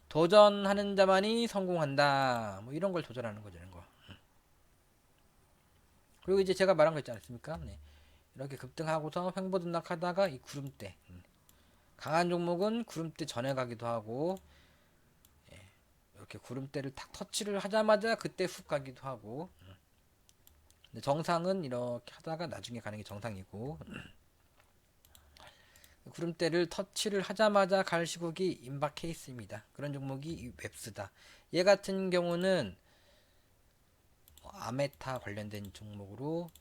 도전하는 자만이 성공한다. 뭐 이런 걸 도전하는 거죠. 이런 거. 그리고 이제 제가 말한 거 있지 않습니까? 네. 이렇게 급등하고서 횡보등락하다가 이 구름대 강한 종목은 구름대 전에 가기도 하고 이렇게 구름대를 탁 터치를 하자마자 그때 훅 가기도 하고 근데 정상은 이렇게 하다가 나중에 가는 게 정상이고 구름대를 터치를 하자마자 갈 시국이 임박해 있습니다. 그런 종목이 웹스다. 얘 같은 경우는 아메타 관련된 종목으로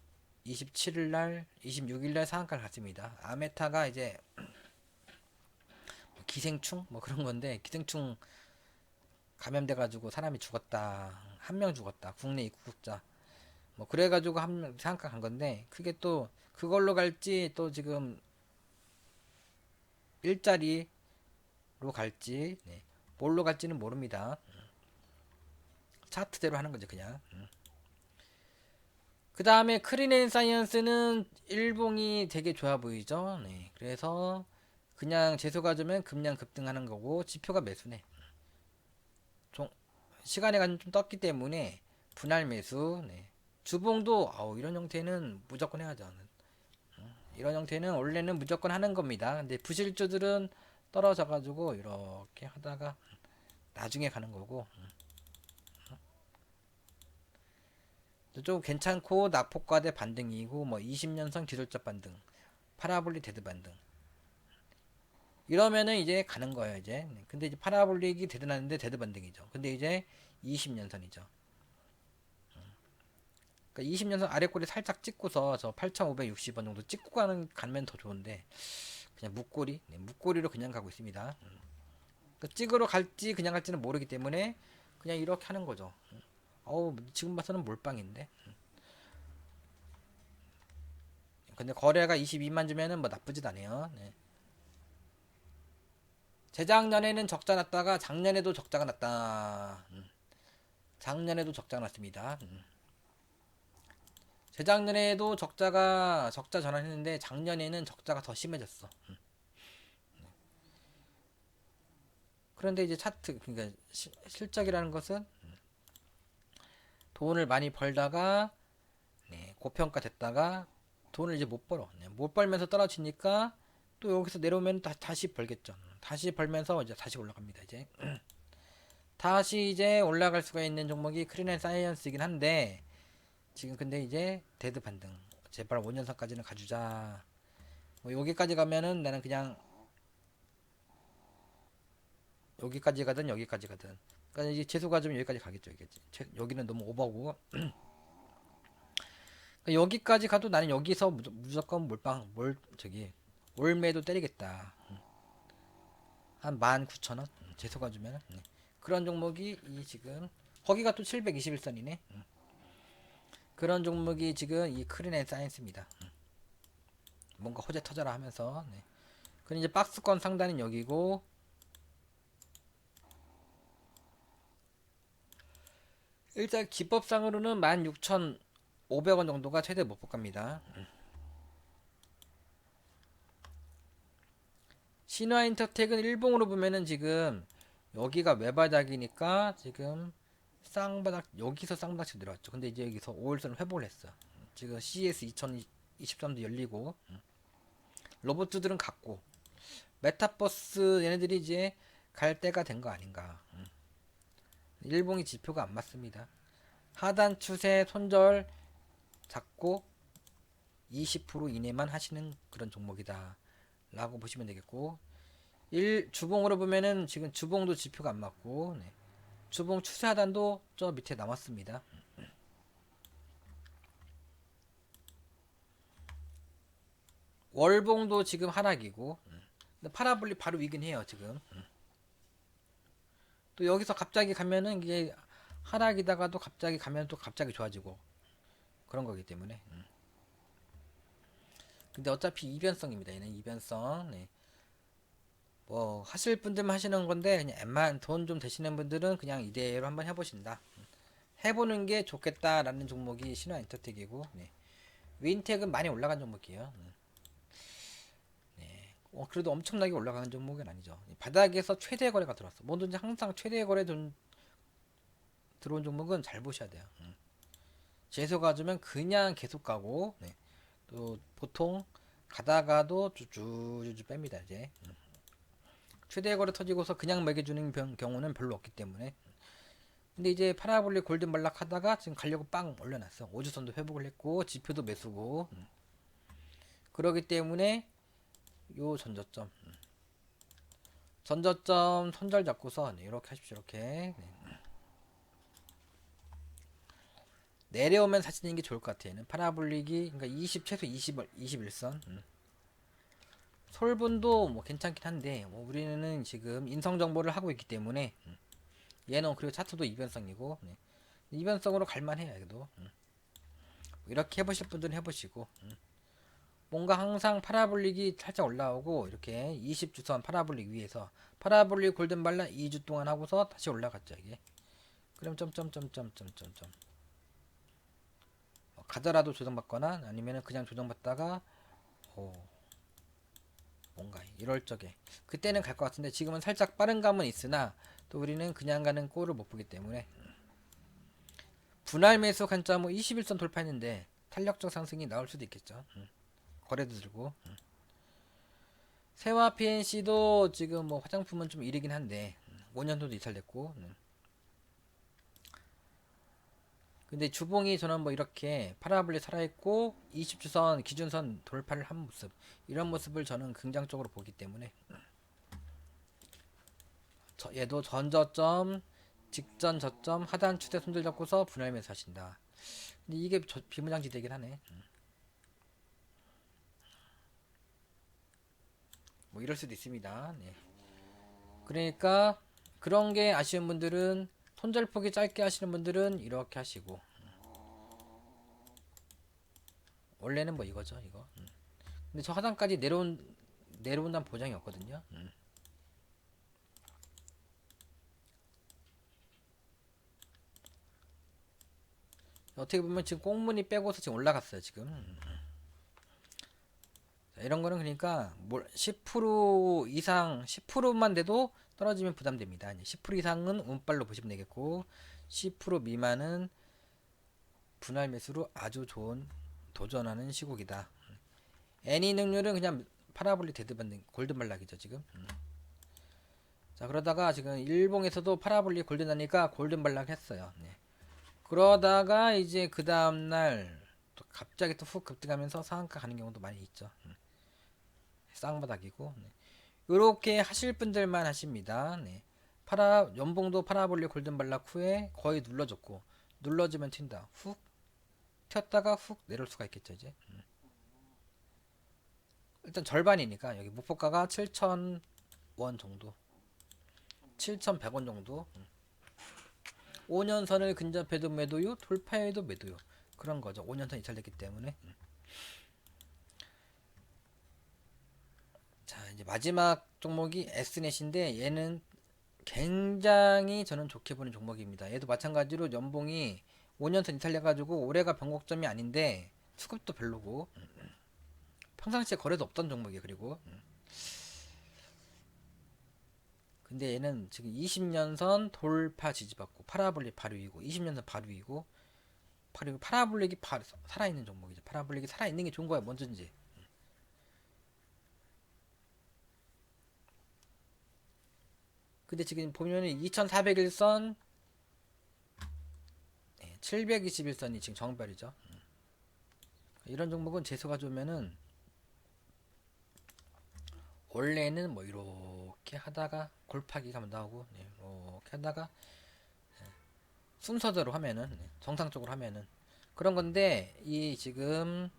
27일날, 26일날 상한가를 갔습니다. 아메타가 이제 기생충 뭐 그런 건데 기생충 감염돼가지고 사람이 죽었다, 한 명 죽었다, 국내 입국자 뭐 그래가지고 한 상한가 간 건데 그게 또 그걸로 갈지 또 지금 일자리로 갈지 뭘로 갈지는 모릅니다. 차트대로 하는 거죠 그냥. 그 다음에 크리넨 사이언스는 일봉이 되게 좋아 보이죠. 네. 그래서 그냥 재소가 주면 금량 급등하는 거고 지표가 매수네. 좀 시간에 좀 떴기 때문에 분할 매수. 네. 주봉도 이런 형태는 무조건 해야죠. 이런 형태는 원래는 무조건 하는 겁니다. 근데 부실주들은 떨어져 가지고 이렇게 하다가 나중에 가는 거고 좀 괜찮고 낙폭과대 반등이고 뭐 20년선 기술적 반등 파라볼릭 데드 반등 이러면은 이제 가는 거예요 이제. 근데 이제 파라볼릭이 데드나는데 데드 반등이죠. 근데 이제 20년선이죠. 그러니까 20년선 아래 꼬리 살짝 찍고서 저 8,560원 정도 찍고 가면 더 좋은데 그냥 묶고리로 그냥 가고 있습니다. 그러니까 찍으러 갈지 그냥 갈지는 모르기 때문에 그냥 이렇게 하는 거죠. 지금 봐서는 몰빵인데. 근데 거래가 22만 주면은 뭐 나쁘진 않아요. 네. 재작년에는 적자 났다가 작년에도 적자가 났다. 작년에도 적자가 났습니다. 재작년에도 적자 전환했는데 작년에는 적자가 더 심해졌어. 그런데 이제 차트 그러니까 실적이라는 것은 돈을 많이 벌다가 고평가 됐다가 돈을 이제 못 벌어. 못 벌면서 떨어지니까 또 여기서 내려오면 다시 벌겠죠. 다시 벌면서 이제 다시 올라갑니다. 이제 다시 이제 올라갈 수가 있는 종목이 크리넨 사이언스이긴 한데 지금 근데 이제 데드 반등. 제발 5년선까지는 가주자. 뭐 여기까지 가면은 나는 그냥 여기까지 가든 여기까지 가든. 그러니까 이제 재수가 좀 여기까지 가겠죠. 이게 여기는 너무 오버고. 그러니까 여기까지 가도 나는 여기서 무조건 올매도 때리겠다. 한 19,000원 재수가 주면 그런 종목이 지금 거기가 또 721선이네. 그런 종목이 지금 이 크리넨 사이언스입니다. 뭔가 호재 터져라 하면서 그럼 이제 박스권 상단은 여기고 일단 기법상으로는 16,500원 정도가 최대 목표가입니다. 신화인터텍은 일봉으로 보면은 지금 여기가 외바닥이니까 지금 쌍바닥 여기서 쌍바닥씩 내려왔죠. 근데 이제 여기서 5일선을 회복을 했어. 지금 CS 23도 열리고 로봇들은 갔고 메타버스 얘네들이 이제 갈 때가 된 거 아닌가. 일봉이 지표가 안 맞습니다. 하단 추세 손절 잡고 20% 이내만 하시는 그런 종목이다 라고 보시면 되겠고, 주봉으로 보면은 지금 주봉도 지표가 안 맞고, 네. 주봉 추세 하단도 저 밑에 남았습니다. 월봉도 지금 하락이고, 근데 파라볼리 바로 위긴 해요 지금. 또 여기서 갑자기 가면은 이게 하락이다가도 갑자기 가면 또 갑자기 좋아지고 그런 거기 때문에. 근데 어차피 이변성입니다. 얘는 이변성. 네. 뭐 하실 분들만 하시는 건데 그냥 웬만 돈 좀 되시는 분들은 그냥 이대로 한번 해보신다. 해보는 게 좋겠다라는 종목이 신화인터텍이고, 네. 윈텍은 많이 올라간 종목이에요. 네. 그래도 엄청나게 올라가는 종목은 아니죠. 바닥에서 최대 거래가 들어왔어. 뭐든지 항상 최대 거래 들어온 종목은 잘 보셔야 돼요. 재수 가주면 그냥 계속 가고, 네. 또 보통 가다가도 쭈쭈쭈쭈 뺍니다 이제. 최대 거래 터지고서 그냥 매겨주는 경우는 별로 없기 때문에. 근데 이제 파라볼리 골든 발락 하다가 지금 가려고 빵 올려놨어. 5주선도 회복을 했고 지표도 매수고. 그러기 때문에 요 전저점 손절 잡고서 네, 이렇게 하십시오. 이렇게. 네. 내려오면 사시는 게 좋을 것 같아요. 파라볼릭이 그러니까 20 최소 21선. 솔분도 뭐 괜찮긴 한데 뭐 우리는 지금 인성 정보를 하고 있기 때문에 얘는 그리고 차트도 이변성이고, 네. 이변성으로 갈만해요. 그래도 이렇게 해보실 분들은 해보시고, 뭔가 항상 파라볼릭이 살짝 올라오고 이렇게 20주선 파라볼릭 위에서 파라볼릭 골든발라 2주 동안 하고서 다시 올라갔죠 이게. 그럼 점점점점점점점 가더라도 조정받거나 아니면은 그냥 조정받다가 뭔가 이럴 적에 그때는 갈 것 같은데 지금은 살짝 빠른 감은 있으나 또 우리는 그냥 가는 꼴을 못 보기 때문에 분할 매수 관점 21선 돌파했는데 탄력적 상승이 나올 수도 있겠죠. 거래도 들고. 세화 PNC도 지금 뭐 화장품은 좀 이르긴 한데 5년도도 이탈됐고. 근데 주봉이 저는 뭐 이렇게 파라블리 살아있고 20주선 기준선 돌파를 한 모습, 이런 모습을 저는 긍정적으로 보기 때문에 얘도 전저점 직전 저점 하단 추세 손절 잡고서 분할 매수하신다. 근데 이게 비무장지대긴 하네. 뭐 이럴 수도 있습니다. 네. 그러니까 그런 게 아쉬운 분들은 손절폭이 짧게 하시는 분들은 이렇게 하시고, 원래는 뭐 이거죠 이거. 근데 저 하단까지 내려온다는 보장이 없거든요. 어떻게 보면 지금 꽁무니 빼고서 지금 올라갔어요 지금. 자, 이런 거는 그러니까 10% 이상 10%만 돼도 떨어지면 부담됩니다. 10% 이상은 운빨로 보시면 되겠고 10% 미만은 분할 매수로 아주 좋은 도전하는 시국이다. 애니 능률은 그냥 파라볼리 데드반딩 골든발락이죠 지금. 자, 그러다가 지금 일봉에서도 파라볼리 골든하니까 골든발락 했어요. 네. 그러다가 이제 그 다음날 또 갑자기 또 훅 급등하면서 상한가 가는 경우도 많이 있죠. 쌍바닥이고. 네. 이렇게 하실 분들만 하십니다. 네. 연봉도 파라볼리 골든발락 후에 거의 눌러줬고, 눌러주면 튄다. 훅 튀었다가 훅 내려올 수가 있겠죠 이제. 일단 절반이니까 여기 목표가가 7,000원 정도, 7,100원 정도. 5년선을 근접해도 매도요, 돌파해도 매도요. 그런 거죠. 5년선 이탈됐기 때문에. 자, 이제 마지막 종목이 S넷인데 얘는 굉장히 저는 좋게 보는 종목입니다. 얘도 마찬가지로 연봉이 5년선 이탈돼가지고 올해가 변곡점이 아닌데 수급도 별로고 평상시에 거래도 없던 종목이에요. 그리고 근데 얘는 지금 20년선 돌파 지지받고 파라볼리 바로 위고 20년선 바로 위고 그리고 파라블릭이 살아있는 종목이죠. 파라블릭이 살아있는 게 좋은 거야, 먼저인지. 근데 지금 보면은 2401선, 721선이 지금 정별이죠. 이런 종목은 재수가 좋으면은 원래는 뭐 이렇게 하다가 골파기가 나오고 이렇게 하다가 순서대로 하면은 정상적으로 하면은 그런 건데 이 지금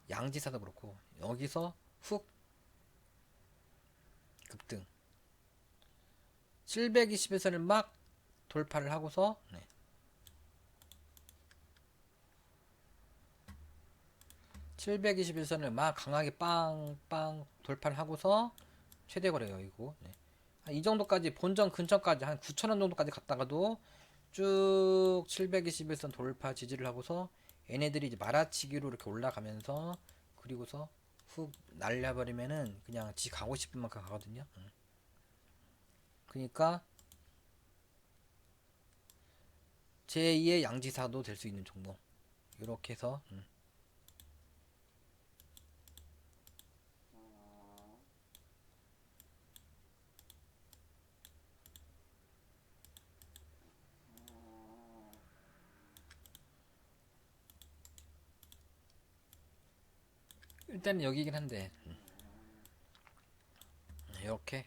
양지사도 그렇고 여기서 훅 급등 721선을 막 돌파를 하고서 721선을 막 강하게 빵빵 돌파를 하고서 최대 거래가이고 이 정도까지 본전 근처까지 한 9,000원 정도까지 갔다가도 쭉 721선 돌파 지지를 하고서 얘네들이 이제 말아치기로 이렇게 올라가면서 그리고서 훅 날려버리면은 그냥 지 가고 싶은 만큼 가거든요. 그러니까 제2의 양지사도 될 수 있는 종목 이렇게 해서 일단은 여기긴 한데 이렇게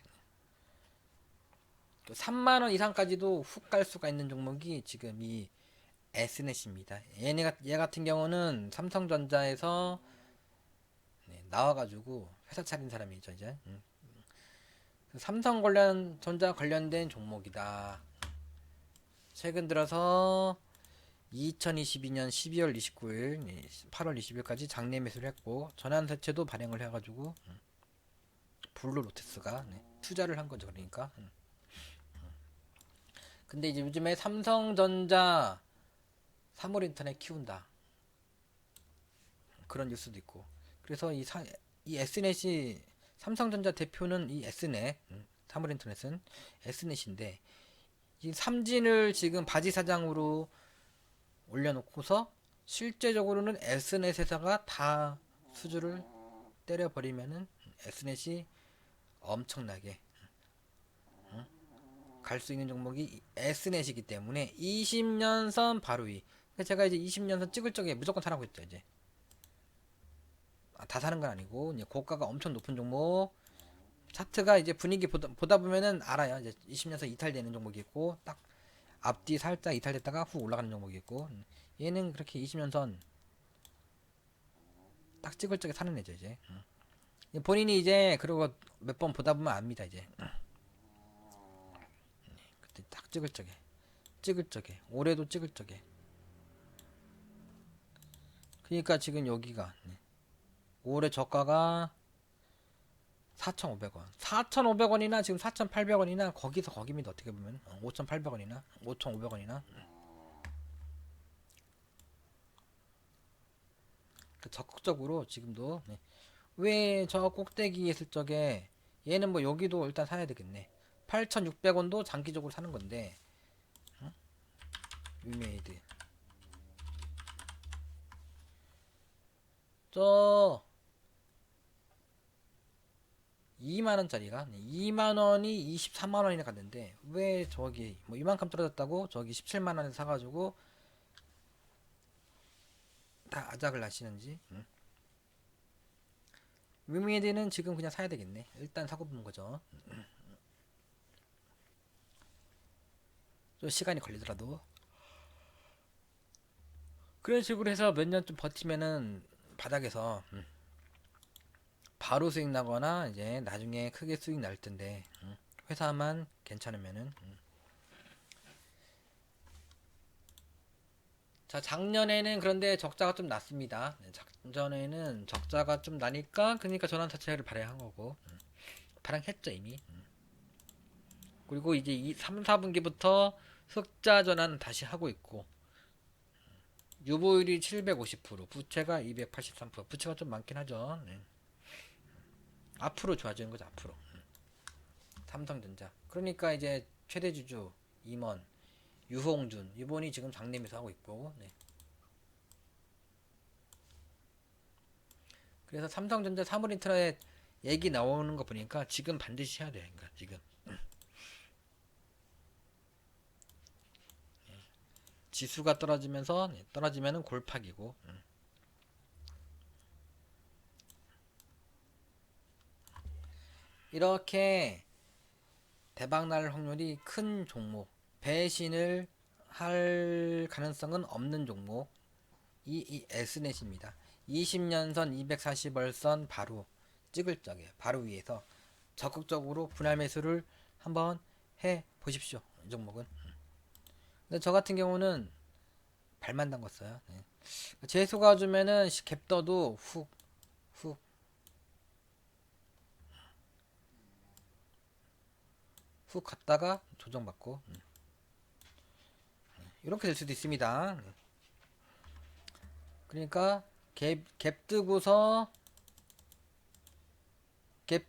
3만원 이상까지도 훅 갈 수가 있는 종목이 지금 이 S넷입니다. 얘 같은 경우는 삼성전자에서 나와가지고 회사 차린 사람이죠 이제. 삼성 전자 관련된 종목이다. 최근 들어서 2022년 12월 29일, 8월 20일까지 장내 매수를 했고 전환사채도 발행을 해가지고 블루로테스가 투자를 한 거죠. 그러니까. 근데 이제 요즘에 삼성전자 사물인터넷 키운다. 그런 뉴스도 있고. 그래서 이 S넷이 삼성전자 대표는 이 S넷, 사물인터넷은 S넷인데 이 삼진을 지금 바지 사장으로 올려놓고서 실제적으로는 S넷 회사가 다 수주를 때려버리면은 S넷이 엄청나게 갈 수 있는 종목이 S넷이기 때문에 20년선 바로 위. 제가 이제 20년선 찍을 적에 무조건 사라고 했죠. 이제 다 사는 건 아니고 이제 고가가 엄청 높은 종목 차트가 이제 분위기 보다 보면은 알아요. 이제 20년선 이탈되는 종목이 있고 딱 앞뒤 살짝 이탈됐다가 훅 올라가는 종목이 있고 얘는 그렇게 20년선 딱 찍을 적에 사는 애죠 이제. 본인이 이제 그리고 몇 번 보다 보면 압니다 이제. 그때 딱 찍을 적에 올해도 찍을 적에. 그러니까 지금 여기가 올해 저가가 4,500원. 4,500원이나 지금 4,800원이나 거기서 거기입니다. 어떻게 보면 5,800원이나 5,500원이나 적극적으로 지금도 왜 저 꼭대기 있을 적에 얘는 뭐 여기도 일단 사야 되겠네. 8,600원도 장기적으로 사는 건데 위메이드 저 2만원짜리가 2만원이 23만원이나 갔는데 왜 저기 뭐 이만큼 떨어졌다고 저기 17만원에 사가지고 다 아작을 나시는지. 위메이드는 지금 그냥 사야 되겠네. 일단 사고 보는 거죠. 좀 시간이 걸리더라도 그런 식으로 해서 몇 년 좀 버티면은 바닥에서 바로 수익 나거나 이제 나중에 크게 수익 날 텐데 회사만 괜찮으면은. 자, 작년에는 그런데 적자가 좀 났습니다. 작년에는 적자가 좀 나니까 그러니까 전환 사채를 발행한 거고 발행했죠 이미. 그리고 이제 3, 4분기부터 흑자 전환 다시 하고 있고 유보율이 750%, 부채가 283%. 부채가 좀 많긴 하죠. 앞으로 좋아지는 거죠 앞으로. 삼성전자. 그러니까 이제 최대 주주 임원, 유홍준 이분이 지금 장내미수 하고 있고 그래서 삼성전자 사물인터넷 얘기 나오는 거 보니까 지금 반드시 해야 돼. 그러니까 지금 지수가 떨어지면서 떨어지면은 골팍이고 이렇게 대박 날 확률이 큰 종목, 배신을 할 가능성은 없는 종목 이 S넷입니다. 20년선 240월선 바로 찍을 적에 바로 위에서 적극적으로 분할 매수를 한번 해 보십시오. 이 종목은. 근데 저 같은 경우는 발만 담궜어요. 네. 재수가 주면은 갭떠도 훅 갔다가 조정받고 이렇게 될 수도 있습니다. 그러니까 갭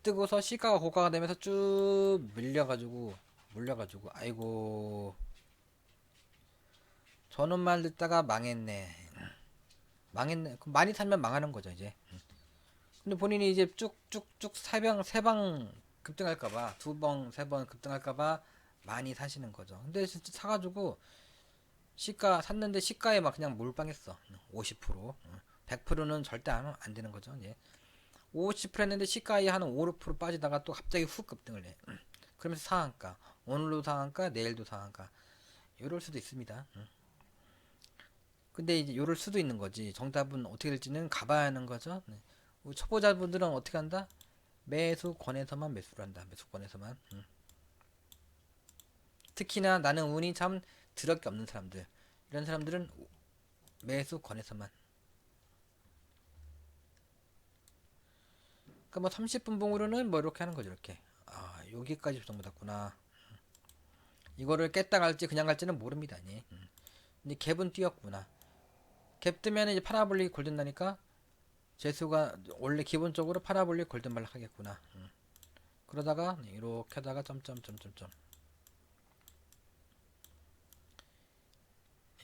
뜨고서 시가가 고가가 되면서 쭉 몰려가지고 아이고 저는 말 듣다가 망했네. 그럼 많이 살면 망하는 거죠 이제. 근데 본인이 이제 쭉쭉쭉 세방 급등할까봐 두 번 세 번 급등할까봐 많이 사시는 거죠. 근데 진짜 사가지고 시가 샀는데 시가에 막 그냥 몰빵했어. 50% 100%는 절대 안 되는 거죠. 이제 50% 했는데 시가에 한 5, 6% 빠지다가 또 갑자기 훅 급등을 해. 그러면서 상한가 오늘도 상한가 내일도 상한가 이럴 수도 있습니다. 근데 이제 요럴 수도 있는 거지. 정답은 어떻게 될지는 가봐야 하는 거죠. 네. 우리 초보자분들은 어떻게 한다? 매수권에서만 매수를 한다. 매수권에서만. 특히나 나는 운이 참 드럽게 없는 사람들. 이런 사람들은 매수권에서만. 그러니까 뭐 30분 봉으로는 뭐 이렇게 하는 거죠. 이렇게. 아, 여기까지 조정받았구나. 이거를 깼다 갈지 그냥 갈지는 모릅니다. 아니. 근데 갭은 뛰었구나. 갭 뜨면 이제 파라볼릭 골든다니까 재수가 원래 기본적으로 파라볼릭 골든발락 하겠구나. 그러다가 이렇게 하다가 점점점점점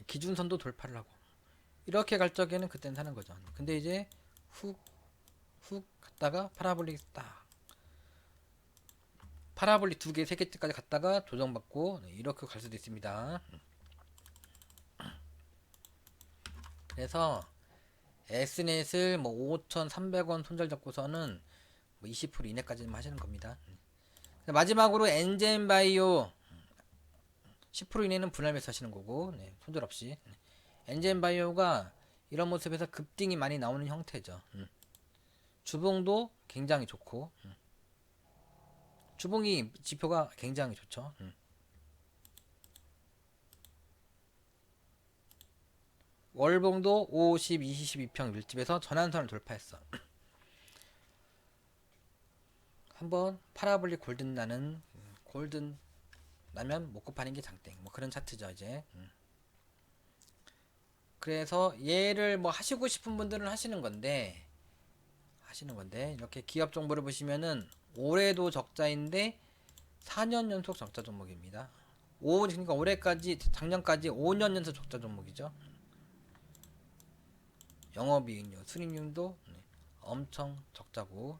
기준선도 돌파를 하고 이렇게 갈 적에는 그때는 사는 거죠. 근데 이제 훅 갔다가 파라볼릭 딱 파라볼릭 두 개, 세 개째까지 갔다가 조정받고 이렇게 갈 수도 있습니다. 그래서 S넷을 뭐 5,300원 손절 잡고서는 뭐 20% 이내까지만 하시는 겁니다. 마지막으로 엔젠바이오 10% 이내는 분할 매수 하시는 거고 손절 없이 엔젠바이오가 이런 모습에서 급등이 많이 나오는 형태죠. 주봉도 굉장히 좋고 주봉이 지표가 굉장히 좋죠. 월봉도 50, 22평 밀집에서 전환선을 돌파했어. 한번 파라볼릭 골든 나는 골든 나면 먹고 파는 게 장땡 뭐 그런 차트죠 이제. 그래서 얘를 뭐 하시고 싶은 분들은 하시는 건데 이렇게 기업 정보를 보시면은 올해도 적자인데 4년 연속 적자 종목입니다. 그러니까 올해까지 작년까지 5년 연속 적자 종목이죠. 영업이익률, 순이익률도 엄청 적자고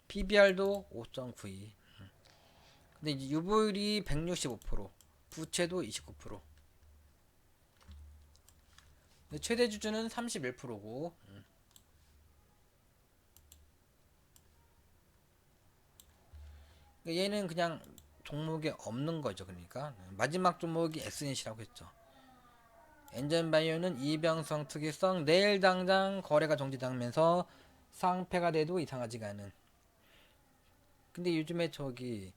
PBR도 5.92. 근데 이제 유보율이 165%, 부채도 29%. 근데 최대 주주는 31%고 얘는 그냥 종목에 없는 거죠. 그러니까 마지막 종목이 S넷이라고 했죠. 엔젠바이오는 이병성 특이성 내일 당장 거래가 정지되면서 상패가 돼도 이상하지가 않은. 근데 요즘에 저기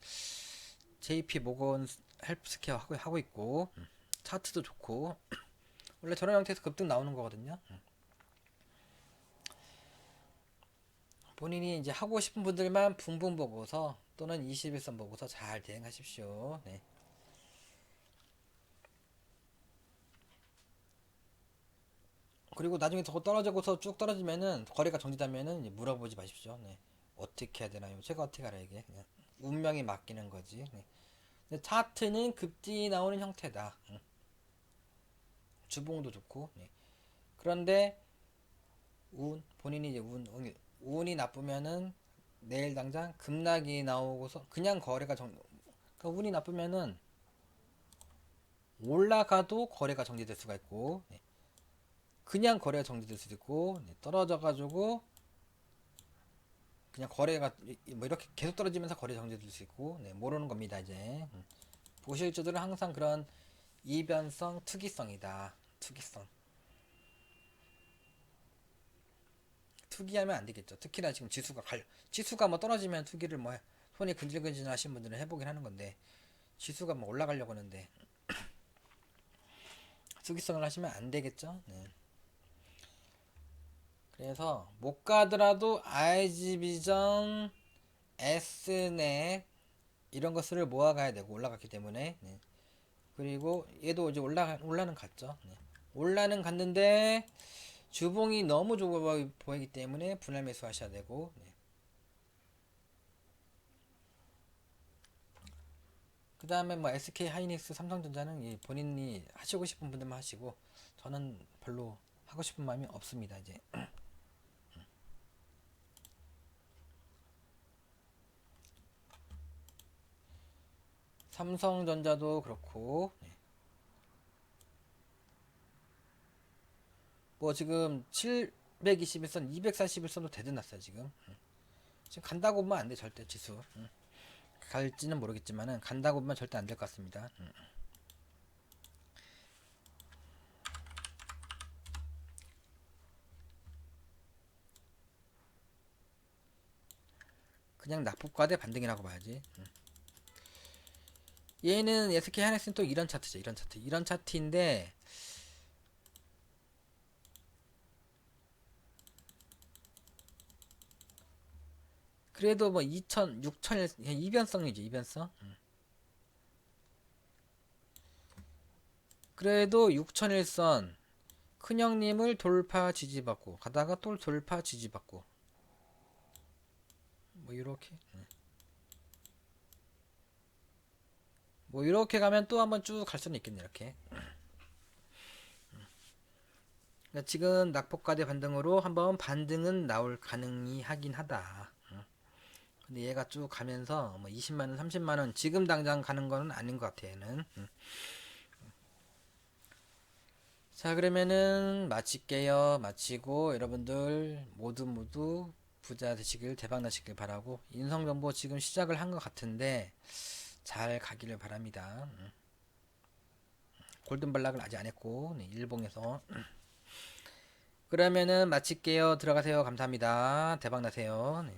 JP 모건 헬스케어 하고 있고 차트도 좋고 원래 저런 형태에서 급등 나오는 거거든요. 본인이 이제 하고 싶은 분들만 붕붕 보고서 또는 21선 보고서 잘 대응하십시오. 네. 그리고 나중에 더 떨어져서 쭉 떨어지면은 거래가 정지되면은 물어보지 마십시오. 네. 어떻게 해야 되나요? 제가 어떻게 알아요 이게? 그냥 운명이 맡기는 거지. 네. 근데 차트는 급등이 나오는 형태다. 주봉도 좋고. 네. 그런데 본인이 이제 운이 나쁘면은 내일 당장 급락이 나오고서 그냥 거래가 그러니까 운이 나쁘면은 올라가도 거래가 정지될 수가 있고, 네. 그냥 거래가 정지될 수도 있고, 네. 떨어져가지고 그냥 거래가 뭐 이렇게 계속 떨어지면서 거래 정지될 수 있고, 네. 모르는 겁니다 이제. 보실주들은 항상 그런 이변성, 투기성이다. 투기성. 투기하면 안 되겠죠. 특히나 지금 지수가 뭐 떨어지면 투기를 뭐 손이 근질근질 하신 분들은 해보긴 하는 건데, 지수가 뭐 올라가려고 하는데 투기성을 하시면 안 되겠죠. 네. 그래서 못 가더라도 IG비전, Snet 이런 것들을 모아가야 되고 올라갔기 때문에. 네. 그리고 얘도 이제 올라는 갔죠. 네. 올라는 갔는데 주봉이 너무 좁아 보이기 때문에 분할 매수 하셔야 되고. 네. 그 다음에 뭐 SK 하이닉스, 삼성전자는 본인이 하시고 싶은 분들만 하시고 저는 별로 하고 싶은 마음이 없습니다 이제. 삼성전자도 그렇고. 네. 뭐 지금 721선 241선도 대드났어요 지금. 지금 간다고 보면 안 돼 절대 지수. 갈지는 모르겠지만은 간다고 보면 절대 안 될 것 같습니다. 그냥 낙폭과대 반등이라고 봐야지. 얘는 SK 하이닉스는 또 이런 차트죠. 이런 차트인데 그래도 뭐 2000, 6000 이변성이죠. 이변성. 그래도 6001선 큰형님을 돌파 지지받고 가다가 또 돌파 지지받고 뭐 이렇게. 뭐 이렇게 가면 또 한번 쭉 갈 수는 있겠네 이렇게. 그러니까 지금 낙폭과대 반등으로 한번 반등은 나올 가능이 하긴 하다. 근데 얘가 쭉 가면서 뭐 20만원 30만원 지금 당장 가는 거는 아닌 것 같아 얘는. 자 그러면은 마칠게요. 마치고 여러분들 모두 부자 되시길 대박 나시길 바라고, 인성정보 지금 시작을 한 것 같은데 잘 가기를 바랍니다. 골든블락을 아직 안 했고. 네, 일봉에서. 그러면은 마칠게요. 들어가세요. 감사합니다. 대박 나세요. 네.